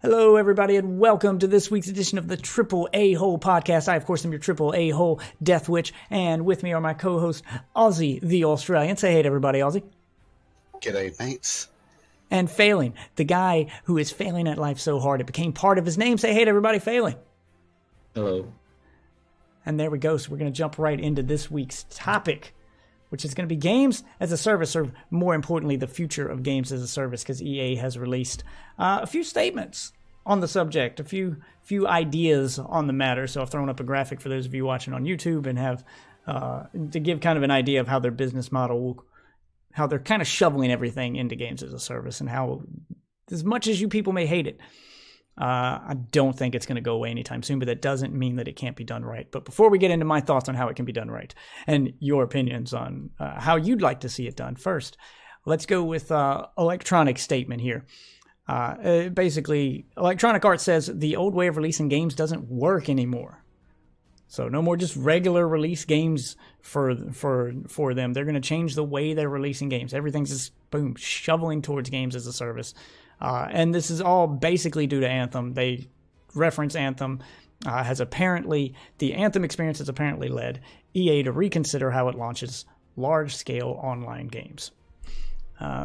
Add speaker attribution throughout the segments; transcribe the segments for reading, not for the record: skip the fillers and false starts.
Speaker 1: Hello, everybody, and welcome to this week's edition of the AAA Hole podcast. I, of course, am your AAA Hole Death Witch, and with me are my co-host, Ozzy the Australian. Say hey to everybody, Ozzy.
Speaker 2: G'day, mates.
Speaker 1: And Failing, the guy who is failing at life so hard it became part of his name. Say hey to everybody, Failing.
Speaker 3: Hello.
Speaker 1: And there we go. So we're going to jump right into this week's topic, which is going to be games as a service, or more importantly, the future of games as a service, because EA has released a few statements on the subject, a few ideas on the matter. So I've thrown up a graphic for those of you watching on YouTube and have to give kind of an idea of how their business model, how they're kind of shoveling everything into games as a service, and how, as much as you people may hate it, I don't think it's going to go away anytime soon, but that doesn't mean that it can't be done right. But before we get into my thoughts on how it can be done right and your opinions on how you'd like to see it done, first, let's go with Electronic statement here. Basically, Electronic Arts says the old way of releasing games doesn't work anymore. So no more just regular release games for them. They're going to change the way they're releasing games. Everything's just, boom, shoveling towards games as a service. And this is all basically due to Anthem. They reference Anthem. The Anthem experience has apparently led EA to reconsider how it launches large-scale online games.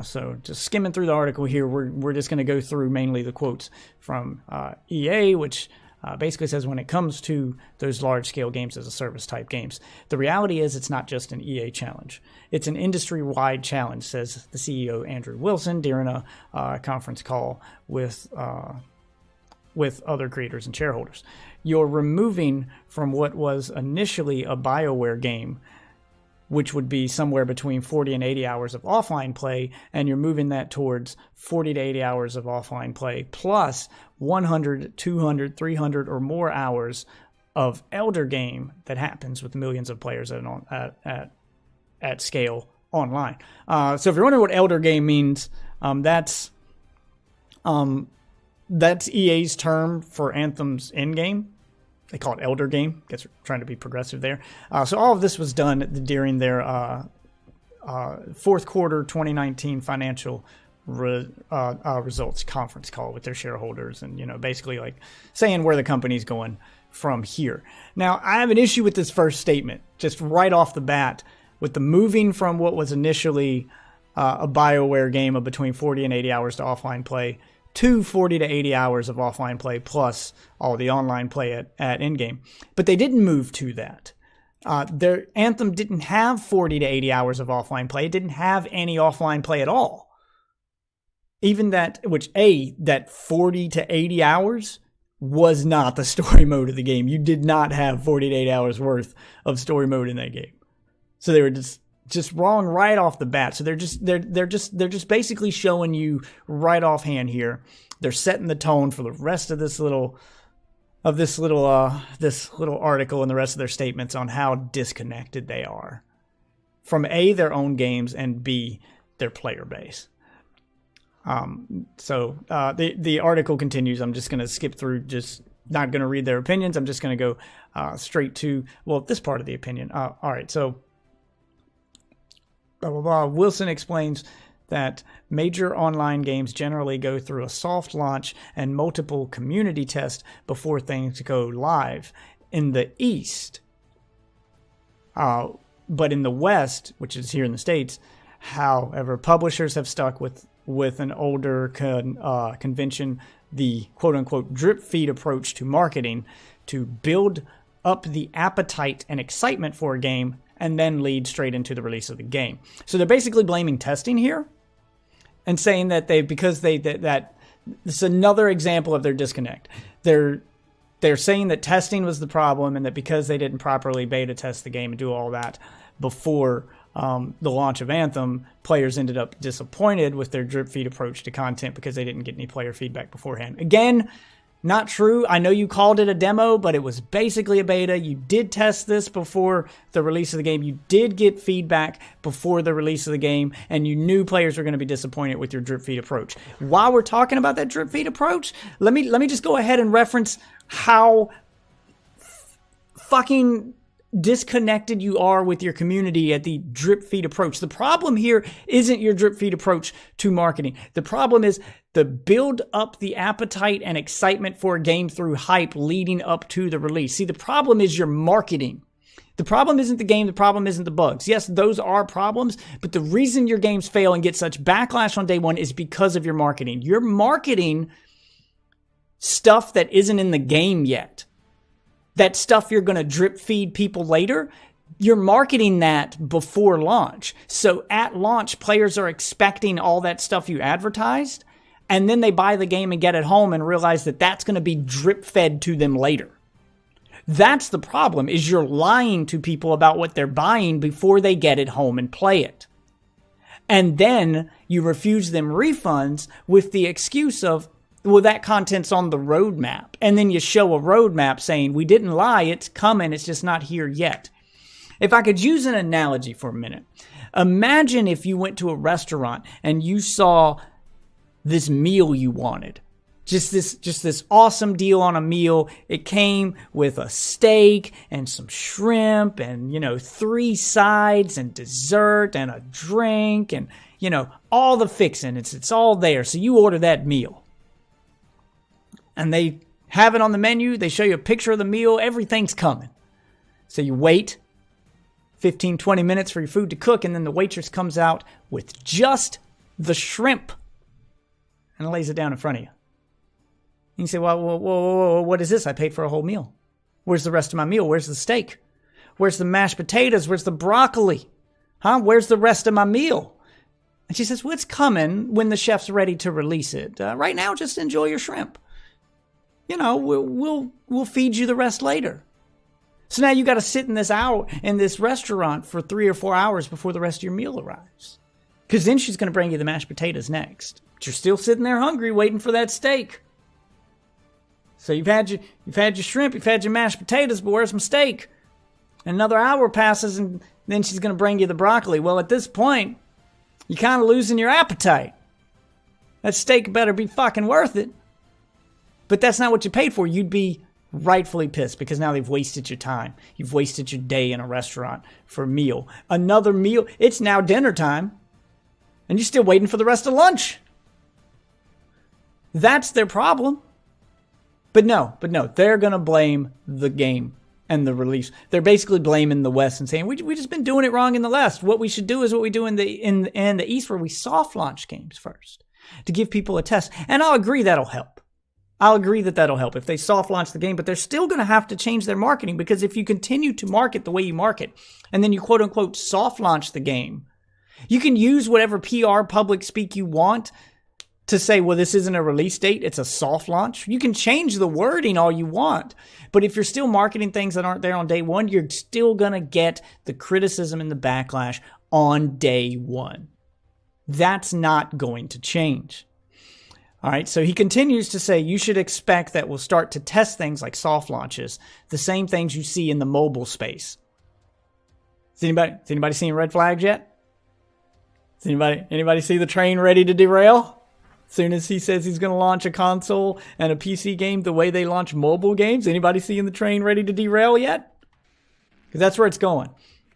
Speaker 1: So just skimming through the article here, we're just going to go through mainly the quotes from EA, which basically says when it comes to those large-scale games as a service type games, the reality is it's not just an EA challenge. It's an industry-wide challenge, says the CEO Andrew Wilson during a conference call with other creators and shareholders. You're removing from what was initially a BioWare game, which would be somewhere between 40 and 80 hours of offline play, and you're moving that towards 40 to 80 hours of offline play, plus 100, 200, 300 or more hours of elder game that happens with millions of players at scale online. So if you're wondering what elder game means, that's EA's term for Anthem's in-game. They call it elder game. I guess we're trying to be progressive there. So all of this was done during their fourth quarter 2019 financial results conference call with their shareholders, and basically like saying where the company's going from here. Now, I have an issue with this first statement, just right off the bat, with the moving from what was initially a BioWare game of between 40 and 80 hours to offline play to 40 to 80 hours of offline play plus all the online play at in-game. But they didn't move to that. Their Anthem didn't have 40 to 80 hours of offline play. It didn't have any offline play at all. Even that 40 to 80 hours was not the story mode of the game. You did not have 40 to 80 hours worth of story mode in that game. So they were just wrong right off the bat. So they're just basically showing you right offhand here. They're setting the tone for the rest of this little article and the rest of their statements on how disconnected they are from A, their own games, and B, their player base. The article continues. I'm just going to skip through, just not going to read their opinions. I'm just going to go straight to, this part of the opinion. All right, so blah, blah, blah. Wilson explains that major online games generally go through a soft launch and multiple community tests before things go live. In the East, but in the West, which is here in the States, however, publishers have stuck with an older convention, the quote-unquote drip feed approach to marketing, to build up the appetite and excitement for a game and then lead straight into the release of the game. So they're basically blaming testing here and saying that that this is another example of their disconnect. They're saying that testing was the problem, and that because they didn't properly beta test the game and do all that before the launch of Anthem, players ended up disappointed with their drip feed approach to content because they didn't get any player feedback beforehand. Again, not true. I know you called it a demo, but it was basically a beta. You did test this before the release of the game. You did get feedback before the release of the game, and you knew players were going to be disappointed with your drip feed approach. While we're talking about that drip feed approach, let me just go ahead and reference how fucking disconnected you are with your community at the drip feed approach. The problem here isn't your drip feed approach to marketing. The problem is The build up the appetite and excitement for a game through hype leading up to the release. See, the problem is your marketing. The problem isn't the game. The problem isn't the bugs. Yes, those are problems, but the reason your games fail and get such backlash on day one is because of your marketing. You're marketing stuff that isn't in the game yet. That stuff you're going to drip feed people later, you're marketing that before launch. So at launch, players are expecting all that stuff you advertised, and then they buy the game and get it home and realize that that's going to be drip fed to them later. That's the problem, is you're lying to people about what they're buying before they get it home and play it. And then you refuse them refunds with the excuse of, well, that content's on the roadmap. And then you show a roadmap saying, we didn't lie, it's coming, it's just not here yet. If I could use an analogy for a minute, imagine if you went to a restaurant and you saw this meal you wanted. Just this awesome deal on a meal. It came with a steak and some shrimp and, 3 sides and dessert and a drink and, all the fixing. It's all there. So you order that meal. And they have it on the menu. They show you a picture of the meal. Everything's coming. So you wait 15, 20 minutes for your food to cook, and then the waitress comes out with just the shrimp and lays it down in front of you. And you say, well, what is this? I paid for a whole meal. Where's the rest of my meal? Where's the steak? Where's the mashed potatoes? Where's the broccoli? Where's the rest of my meal? And she says, well, it's coming when the chef's ready to release it. Right now, just enjoy your shrimp. We'll feed you the rest later. So now you got to sit in this restaurant for 3 or 4 hours before the rest of your meal arrives. Because then she's going to bring you the mashed potatoes next. But you're still sitting there hungry, waiting for that steak. So you've had your shrimp, you've had your mashed potatoes, but where's my steak? And another hour passes, and then she's going to bring you the broccoli. Well, at this point, you're kind of losing your appetite. That steak better be fucking worth it. But that's not what you paid for. You'd be rightfully pissed because now they've wasted your time. You've wasted your day in a restaurant for a meal. Another meal. It's now dinner time, and you're still waiting for the rest of lunch. That's their problem. But no, they're going to blame the game and the release. They're basically blaming the West and saying, we just been doing it wrong in the West. What we should do is what we do in the East, where we soft launch games first to give people a test. And I'll agree that'll help. I'll agree that'll help if they soft launch the game, but they're still going to have to change their marketing, because if you continue to market the way you market and then you quote unquote soft launch the game, you can use whatever PR public speak you want to say, well, this isn't a release date, it's a soft launch. You can change the wording all you want. But if you're still marketing things that aren't there on day one, you're still going to get the criticism and the backlash on day one. That's not going to change. All right, so he continues to say you should expect that we'll start to test things like soft launches, the same things you see in the mobile space. Has anybody seen red flags yet? Has anybody see the train ready to derail? As soon as he says he's going to launch a console and a PC game the way they launch mobile games, anybody seeing the train ready to derail yet? Because that's where it's going.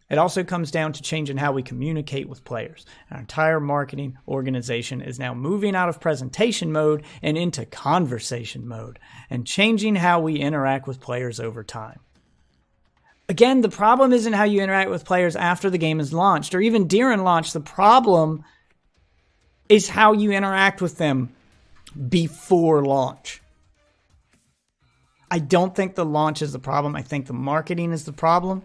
Speaker 1: It also comes down to changing how we communicate with players. Our entire marketing organization is now moving out of presentation mode and into conversation mode, and changing how we interact with players over time. Again, the problem isn't how you interact with players after the game is launched or even during launch. The problem is how you interact with them before launch. I don't think the launch is the problem. I think the marketing is the problem.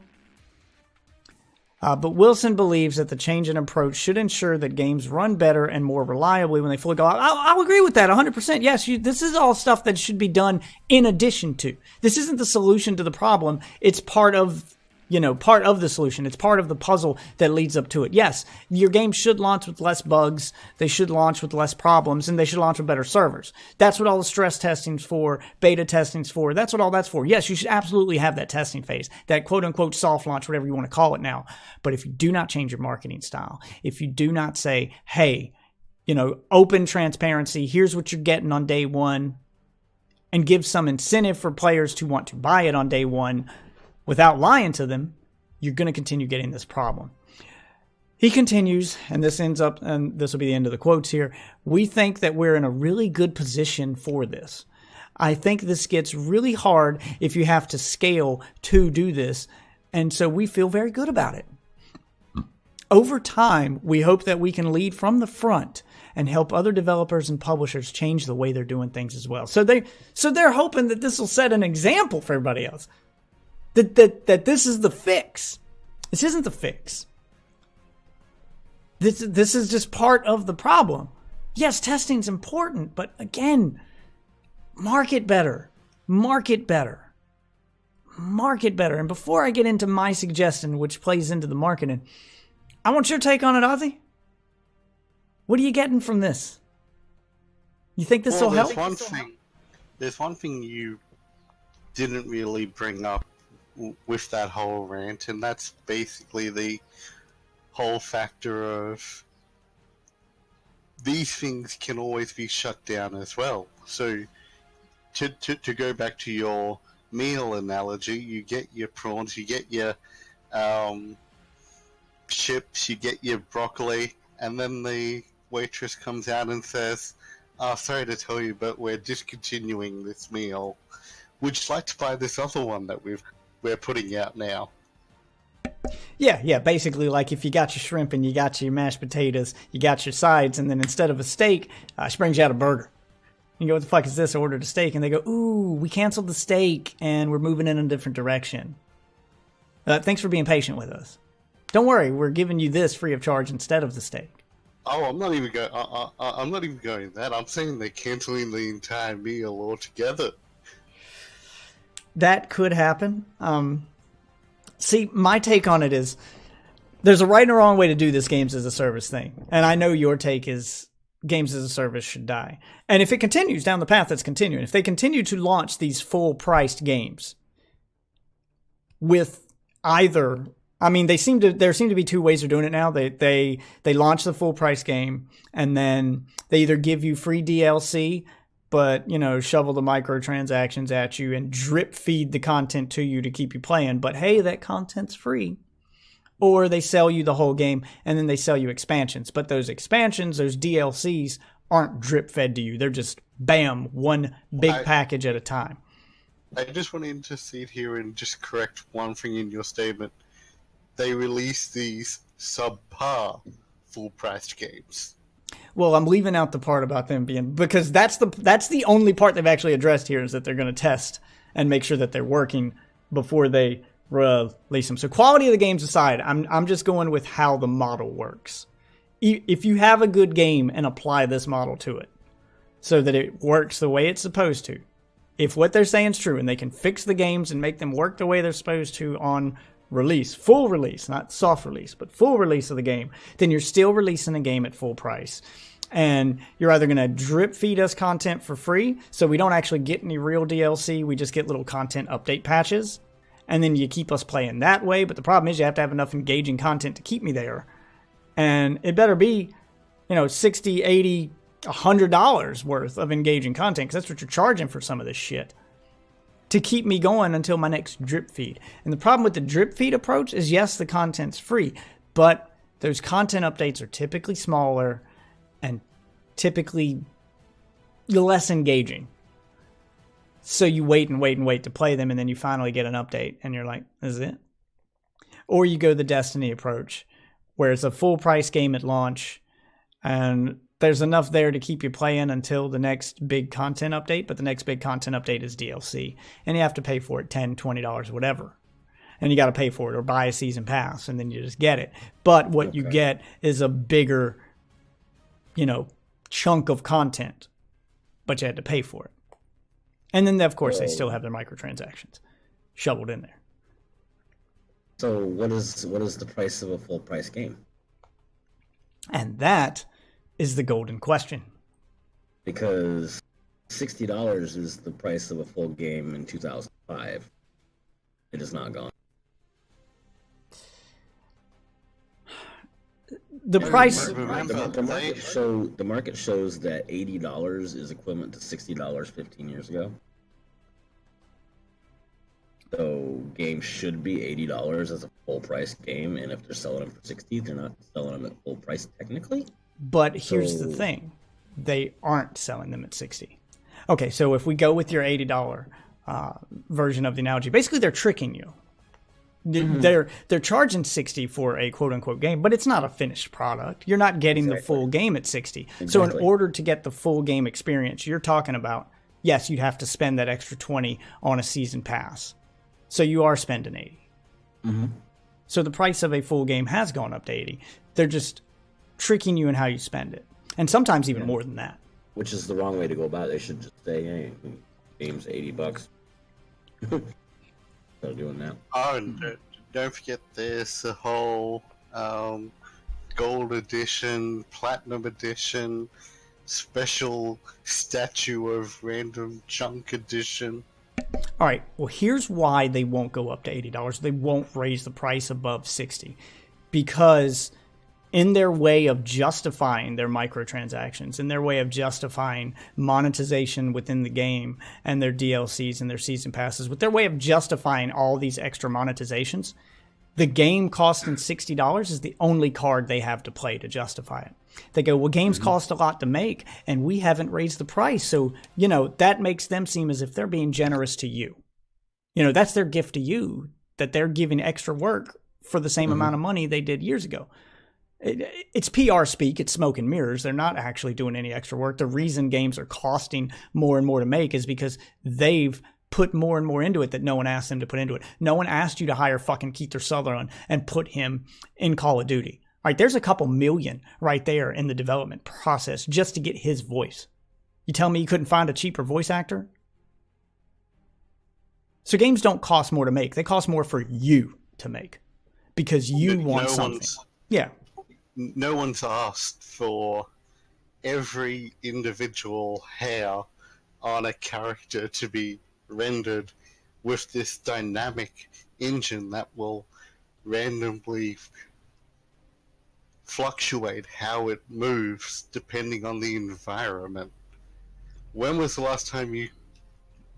Speaker 1: But Wilson believes that the change in approach should ensure that games run better and more reliably when they fully go out. I'll agree with that 100%. Yes, this is all stuff that should be done in addition to. This isn't the solution to the problem. It's part of the solution. It's part of the puzzle that leads up to it. Yes, your game should launch with less bugs. They should launch with less problems, and they should launch with better servers. That's what all the stress testing's for, beta testing's for. That's what all that's for. Yes, you should absolutely have that testing phase, that quote-unquote soft launch, whatever you want to call it now. But if you do not change your marketing style, if you do not say, hey, open transparency, here's what you're getting on day one, and give some incentive for players to want to buy it on day one, without lying to them, you're going to continue getting this problem. He continues, and this ends up, and this will be the end of the quotes here. We think that we're in a really good position for this. I think this gets really hard if you have to scale to do this, and so we feel very good about it. Over time, we hope that we can lead from the front and help other developers and publishers change the way they're doing things as well. So they're hoping that this will set an example for everybody else. That this is the fix. This isn't the fix. This is just part of the problem. Yes, testing's important, but again, market better. Market better. Market better. And before I get into my suggestion, which plays into the marketing, I want your take on it, Ozzy. What are you getting from this? You think this will help?
Speaker 2: There's one thing you didn't really bring up with that whole rant, and that's basically the whole factor of these things can always be shut down as well. So to go back to your meal analogy, you get your prawns, you get your chips, you get your broccoli, and then the waitress comes out and says, "Oh, sorry to tell you, but we're discontinuing this meal. Would you like to buy this other one that we're putting out now?"
Speaker 1: Yeah. Basically, like if you got your shrimp and you got your mashed potatoes, you got your sides, and then instead of a steak, she brings you out a burger. You go, "What the fuck is this?" I ordered a steak, and they go, "Ooh, we canceled the steak, and we're moving in a different direction. Thanks for being patient with us. Don't worry, we're giving you this free of charge instead of the steak."
Speaker 2: Oh, I'm not even going. I'm not even going that. I'm saying they're canceling the entire meal altogether.
Speaker 1: That could happen. See, my take on it is there's a right and a wrong way to do this games as a service thing. And I know your take is games as a service should die. And if it continues down the path that's continuing, if they continue to launch these full-priced games with either, I mean, there seem to be two ways of doing it now. They launch the full-price game, and then they either give you free DLC, but, shovel the microtransactions at you and drip feed the content to you to keep you playing. But hey, that content's free. Or they sell you the whole game and then they sell you expansions. But those expansions, those DLCs, aren't drip fed to you. They're just, bam, one big package at a time.
Speaker 2: I just want to intercede here and just correct one thing in your statement. They release these subpar full-priced games.
Speaker 1: Well, I'm leaving out the part about them being, because that's the only part they've actually addressed here, is that they're going to test and make sure that they're working before they release them. So quality of the games aside, I'm just going with how the model works. If you have a good game and apply this model to it so that it works the way it's supposed to, if what they're saying is true and they can fix the games and make them work the way they're supposed to on release, full release, not soft release, but full release of the game, then you're still releasing a game at full price. And you're either going to drip feed us content for free, so we don't actually get any real DLC, we just get little content update patches, and then you keep us playing that way. But the problem is you have to have enough engaging content to keep me there. And it better be, $60, $80, $100 worth of engaging content, because that's what you're charging for some of this shit, to keep me going until my next drip feed. And the problem with the drip feed approach is, yes, the content's free, but those content updates are typically smaller and typically less engaging. So you wait and wait and wait to play them, and then you finally get an update, and you're like, this is it? Or you go the Destiny approach, where it's a full-price game at launch, and there's enough there to keep you playing until the next big content update, but the next big content update is DLC, and you have to pay for it, $10, $20, whatever. And you got to pay for it or buy a season pass, and then you just get it. But what you get is a bigger, chunk of content, but you had to pay for it. And then, of course, they still have their microtransactions shoveled in there.
Speaker 3: So what is the price of a full price game?
Speaker 1: And that is the golden question.
Speaker 3: Because $60 is the price of a full game in 2005. It is not gone.
Speaker 1: The price.
Speaker 3: The market shows that $80 is equivalent to $60 15 years ago. So games should be $80 as a full price game, and if they're selling them for 60, they're not selling them at full price technically.
Speaker 1: But here's the thing. They aren't selling them at 60. Okay, so if we go with your $80 version of the analogy, basically they're tricking you. They're charging 60 for a quote unquote game, but it's not a finished product. You're not getting the full game at 60. Exactly. So in order to get the full game experience you're talking about, yes, you'd have to spend that extra 20 on a season pass. So you are spending 80. So the price of a full game has gone up to 80. They're just tricking you in how you spend it. And sometimes even more than that.
Speaker 3: Which is the wrong way to go about it. They should just say, hey, game's $80. Start doing that.
Speaker 2: Oh, and don't forget there's the whole gold edition, platinum edition, special statue of random chunk edition.
Speaker 1: All right, well, here's why they won't go up to $80. They won't raise the price above 60 because in their way of justifying their microtransactions, in their way of justifying monetization within the game and their DLCs and their season passes, with their way of justifying all these extra monetizations, the game costing $60 is the only card they have to play to justify it. They go, well, games cost a lot to make, and we haven't raised the price. So, that makes them seem as if they're being generous to you. That's their gift to you, that they're giving extra work for the same amount of money they did years ago. It's PR speak. It's smoke and mirrors. They're not actually doing any extra work. The reason games are costing more and more to make is because they've put more and more into it that no one asked them to put into it. No one asked you to hire fucking Keith Sutherland and put him in Call of Duty. All right, there's a couple million right there in the development process just to get his voice. You tell me you couldn't find a cheaper voice actor? So games don't cost more to make. They cost more for you to make because you want something. Yeah.
Speaker 2: No one's asked for every individual hair on a character to be rendered with this dynamic engine that will randomly fluctuate how it moves depending on the environment. When was the last time you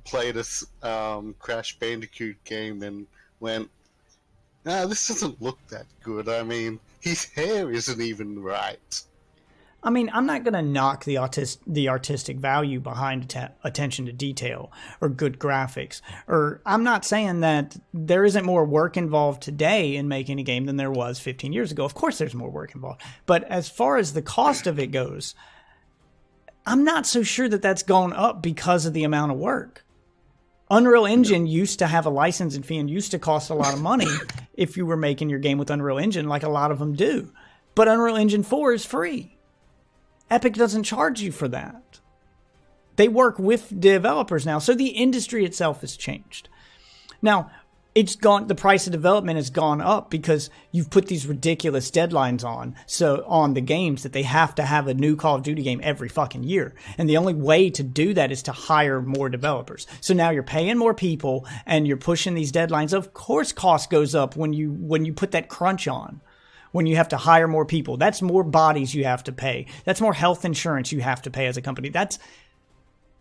Speaker 2: played a Crash Bandicoot game and went, this doesn't look that good? I mean, his hair isn't even right.
Speaker 1: I mean, I'm not going to knock the artistic value behind attention to detail or good graphics. Or I'm not saying that there isn't more work involved today in making a game than there was 15 years ago. Of course there's more work involved. But as far as the cost of it goes, I'm not so sure that that's gone up because of the amount of work. Unreal Engine used to have a licensing fee and used to cost a lot of money if you were making your game with Unreal Engine, like a lot of them do. But Unreal Engine 4 is free. Epic doesn't charge you for that. They work with developers now, so the industry itself has changed. Now, the price of development has gone up because you've put these ridiculous deadlines on the games that they have to have a new Call of Duty game every fucking year. And the only way to do that is to hire more developers. So now you're paying more people and you're pushing these deadlines. Of course cost goes up when you put that crunch on. When you have to hire more people, that's more bodies you have to pay. That's more health insurance you have to pay as a company. That's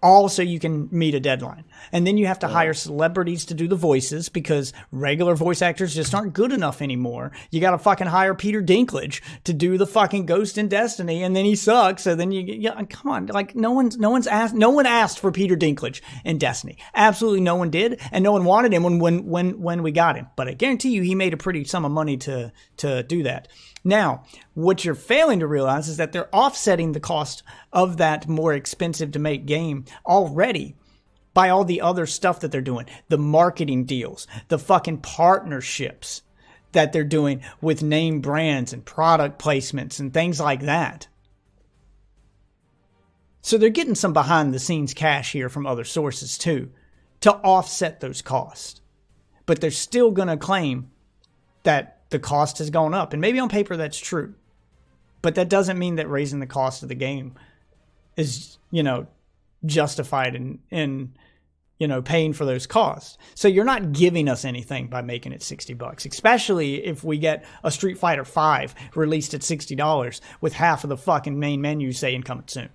Speaker 1: all so you can meet a deadline. And then you have to hire celebrities to do the voices because regular voice actors just aren't good enough anymore. You got to fucking hire Peter Dinklage to do the fucking Ghost in Destiny, and then he sucks. So then come on, like no one asked for Peter Dinklage in Destiny. Absolutely no one did, and no one wanted him when we got him. But I guarantee you, he made a pretty sum of money to do that. Now, what you're failing to realize is that they're offsetting the cost of that more expensive to make game already by all the other stuff that they're doing. The marketing deals, the fucking partnerships that they're doing with name brands and product placements and things like that. So they're getting some behind the scenes cash here from other sources too to offset those costs. But they're still going to claim that the cost has gone up. And maybe on paper that's true. But that doesn't mean that raising the cost of the game is, justified in paying for those costs. So you're not giving us anything by making it $60, especially if we get a Street Fighter V released at $60 with half of the fucking main menu saying coming soon.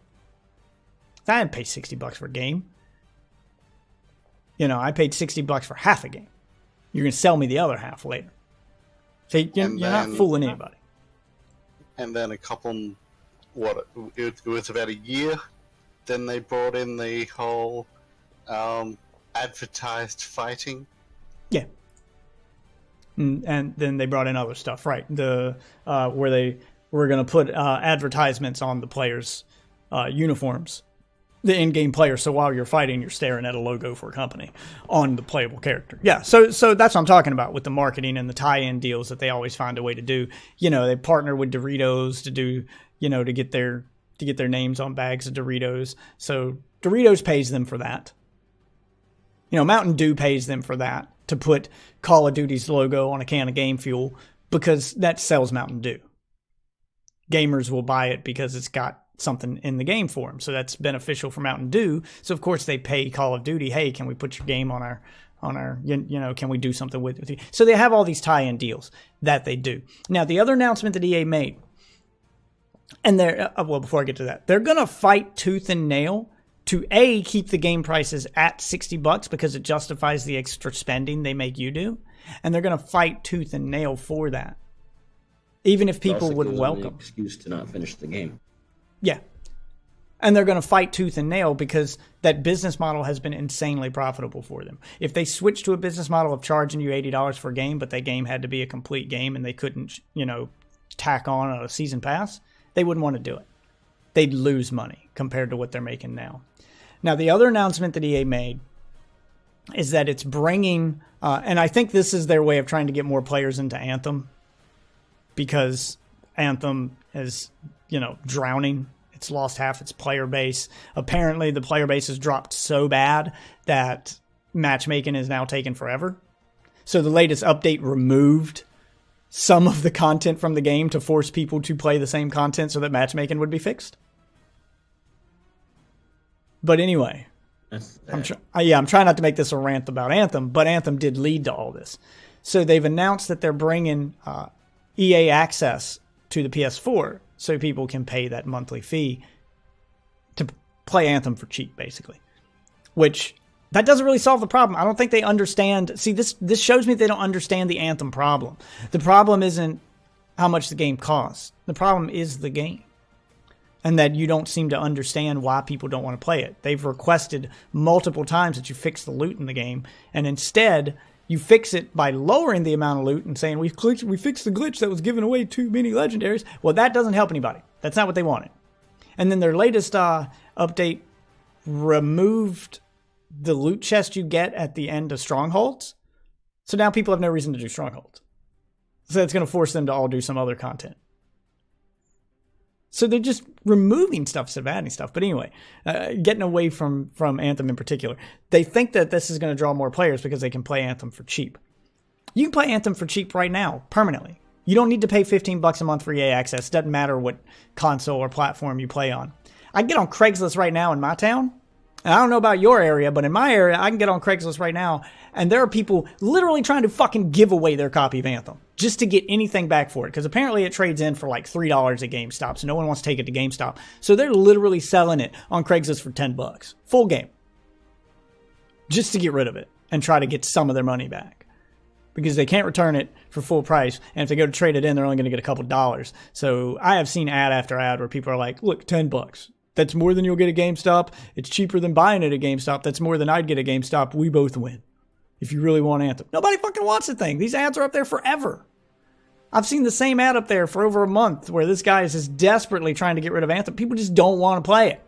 Speaker 1: I didn't pay $60 for a game. I paid $60 for half a game. You're going to sell me the other half later. So you're not fooling anybody.
Speaker 2: And then a couple, it was about a year, then they brought in the whole advertised fighting.
Speaker 1: Yeah. And then they brought in other stuff, right? The where they were going to put advertisements on the players' uniforms, the in-game players. So while you're fighting, you're staring at a logo for a company on the playable character. Yeah, so that's what I'm talking about with the marketing and the tie-in deals that they always find a way to do. You know, they partner with Doritos to do, you know, to get their names on bags of Doritos. So Doritos pays them for that. You know, Mountain Dew pays them for that, to put Call of Duty's logo on a can of Game Fuel, because that sells Mountain Dew. Gamers will buy it because it's got something in the game for them. So that's beneficial for Mountain Dew. So of course they pay Call of Duty, hey, can we put your game on our you know, can we do something with you? So they have all these tie-in deals that they do. Now, the other announcement that EA made, and they're, well, before I get to that, they're going to fight tooth and nail to keep the game prices at $60 because it justifies the extra spending they make you do. And they're going to fight tooth and nail for that. Even if people would welcome.
Speaker 3: An excuse to not finish the game.
Speaker 1: Yeah. And they're going to fight tooth and nail because that business model has been insanely profitable for them. If they switched to a business model of charging you $80 for a game, but that game had to be a complete game and they couldn't, you know, tack on a season pass, they wouldn't want to do it. They'd lose money compared to what they're making now. Now, the other announcement that EA made is that it's bringing, and I think this is their way of trying to get more players into Anthem, because Anthem is, you know, drowning. It's lost half its player base. Apparently, the player base has dropped so bad that matchmaking is now taking forever. So the latest update removed some of the content from the game to force people to play the same content so that matchmaking would be fixed. But anyway, I'm trying not to make this a rant about Anthem, but Anthem did lead to all this. So they've announced that they're bringing EA access to the PS4 so people can pay that monthly fee to play Anthem for cheap, basically. Which, that doesn't really solve the problem. I don't think they understand. See, this shows me they don't understand the Anthem problem. The problem isn't how much the game costs. The problem is the game. And that you don't seem to understand why people don't want to play it. They've requested multiple times that you fix the loot in the game, and instead you fix it by lowering the amount of loot and saying, we fixed the glitch that was giving away too many legendaries. Well, that doesn't help anybody. That's not what they wanted. And then their latest update removed the loot chest you get at the end of Strongholds. So now people have no reason to do Strongholds. So that's going to force them to all do some other content. So they're just removing stuff instead of adding stuff. But anyway, getting away from Anthem in particular, they think that this is going to draw more players because they can play Anthem for cheap. You can play Anthem for cheap right now, permanently. You don't need to pay $15 a month for EA access. Doesn't matter what console or platform you play on. I can get on Craigslist right now in my town. And I don't know about your area, but in my area, I can get on Craigslist right now, and there are people literally trying to fucking give away their copy of Anthem just to get anything back for it, because apparently it trades in for like $3 at GameStop, so no one wants to take it to GameStop. So they're literally selling it on Craigslist for $10. Full game. Just to get rid of it and try to get some of their money back. Because they can't return it for full price, and if they go to trade it in, they're only going to get a couple dollars. So I have seen ad after ad where people are like, look, $10. That's more than you'll get at GameStop. It's cheaper than buying it at GameStop. That's more than I'd get at GameStop. We both win. If you really want Anthem. Nobody fucking wants the thing. These ads are up there forever. I've seen the same ad up there for over a month where this guy is just desperately trying to get rid of Anthem. People just don't want to play it.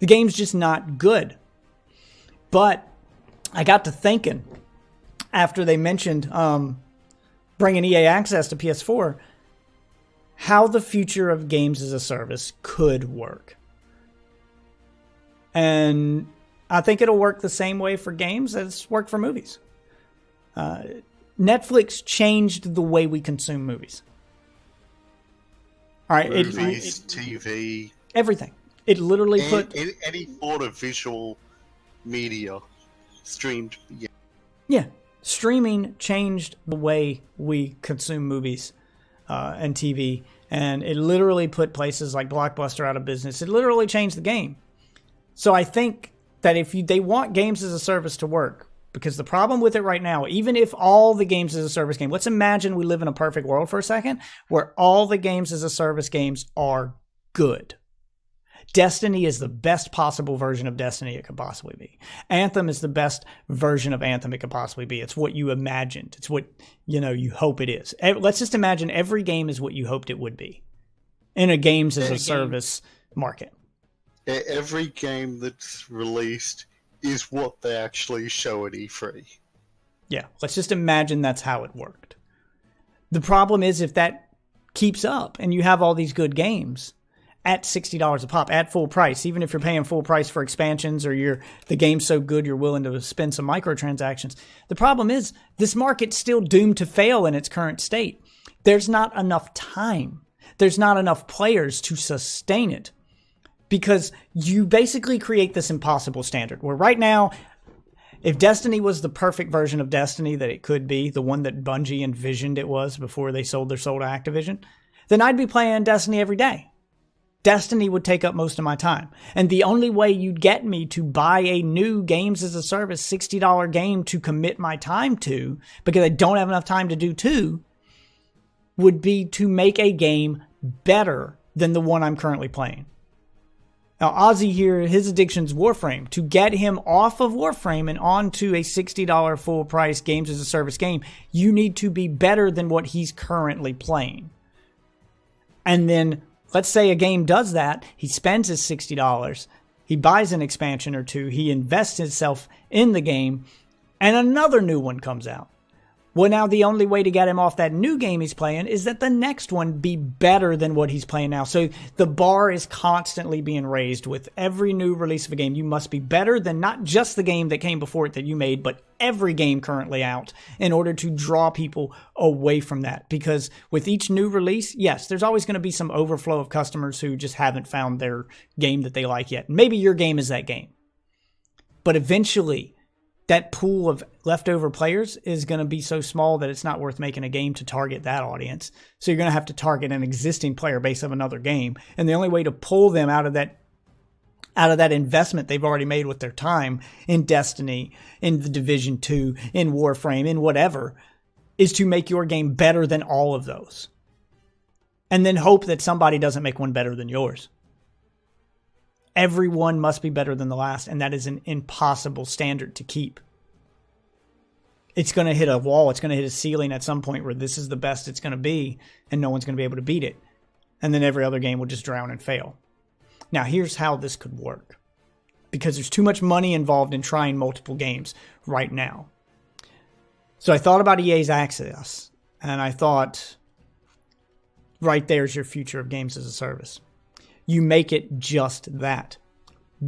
Speaker 1: The game's just not good. But I got to thinking after they mentioned bringing EA access to PS4, how the future of games as a service could work. And I think it'll work the same way for games as it's worked for movies. Netflix changed the way we consume movies. All right,
Speaker 2: movies, TV,
Speaker 1: everything. It literally put
Speaker 2: any sort of visual media streamed.
Speaker 1: Yeah, streaming changed the way we consume movies and TV, and it literally put places like Blockbuster out of business. It literally changed the game. So I think that if they want games as a service to work, because the problem with it right now, even if all the games as a service game, let's imagine we live in a perfect world for a second where all the games as a service games are good. Destiny is the best possible version of Destiny it could possibly be. Anthem is the best version of Anthem it could possibly be. It's what you imagined. It's what, you hope it is. Let's just imagine every game is what you hoped it would be in a games as a service market.
Speaker 2: Every game that's released is what they actually show at E3.
Speaker 1: Yeah, let's just imagine that's how it worked. The problem is if that keeps up and you have all these good games at $60 a pop, at full price, even if you're paying full price for expansions or the game's so good you're willing to spend some microtransactions. The problem is this market's still doomed to fail in its current state. There's not enough time. There's not enough players to sustain it because you basically create this impossible standard where right now, if Destiny was the perfect version of Destiny that it could be, the one that Bungie envisioned it was before they sold their soul to Activision, then I'd be playing Destiny every day. Destiny would take up most of my time. And the only way you'd get me to buy a new games as a service $60 game to commit my time to, because I don't have enough time to do two, would be to make a game better than the one I'm currently playing. Now, Ozzy here, his addiction's Warframe. To get him off of Warframe and onto a $60 full price games as a service game, you need to be better than what he's currently playing. And then let's say a game does that. He spends his $60. He buys an expansion or two. He invests himself in the game. And another new one comes out. Well, now the only way to get him off that new game he's playing is that the next one be better than what he's playing now. So the bar is constantly being raised with every new release of a game. You must be better than not just the game that came before it that you made, but every game currently out in order to draw people away from that. Because with each new release, yes, there's always going to be some overflow of customers who just haven't found their game that they like yet. Maybe your game is that game. But eventually, that pool of leftover players is going to be so small that it's not worth making a game to target that audience. So you're going to have to target an existing player base of another game. And the only way to pull them out of that investment they've already made with their time in Destiny, in the Division 2, in Warframe, in whatever, is to make your game better than all of those. And then hope that somebody doesn't make one better than yours. Everyone must be better than the last, and that is an impossible standard to keep. It's going to hit a wall. It's going to hit a ceiling at some point where this is the best it's going to be, and no one's going to be able to beat it. And then every other game will just drown and fail. Now, here's how this could work. Because there's too much money involved in trying multiple games right now. So I thought about EA's Access, and I thought, right there's your future of games as a service. You make it just that.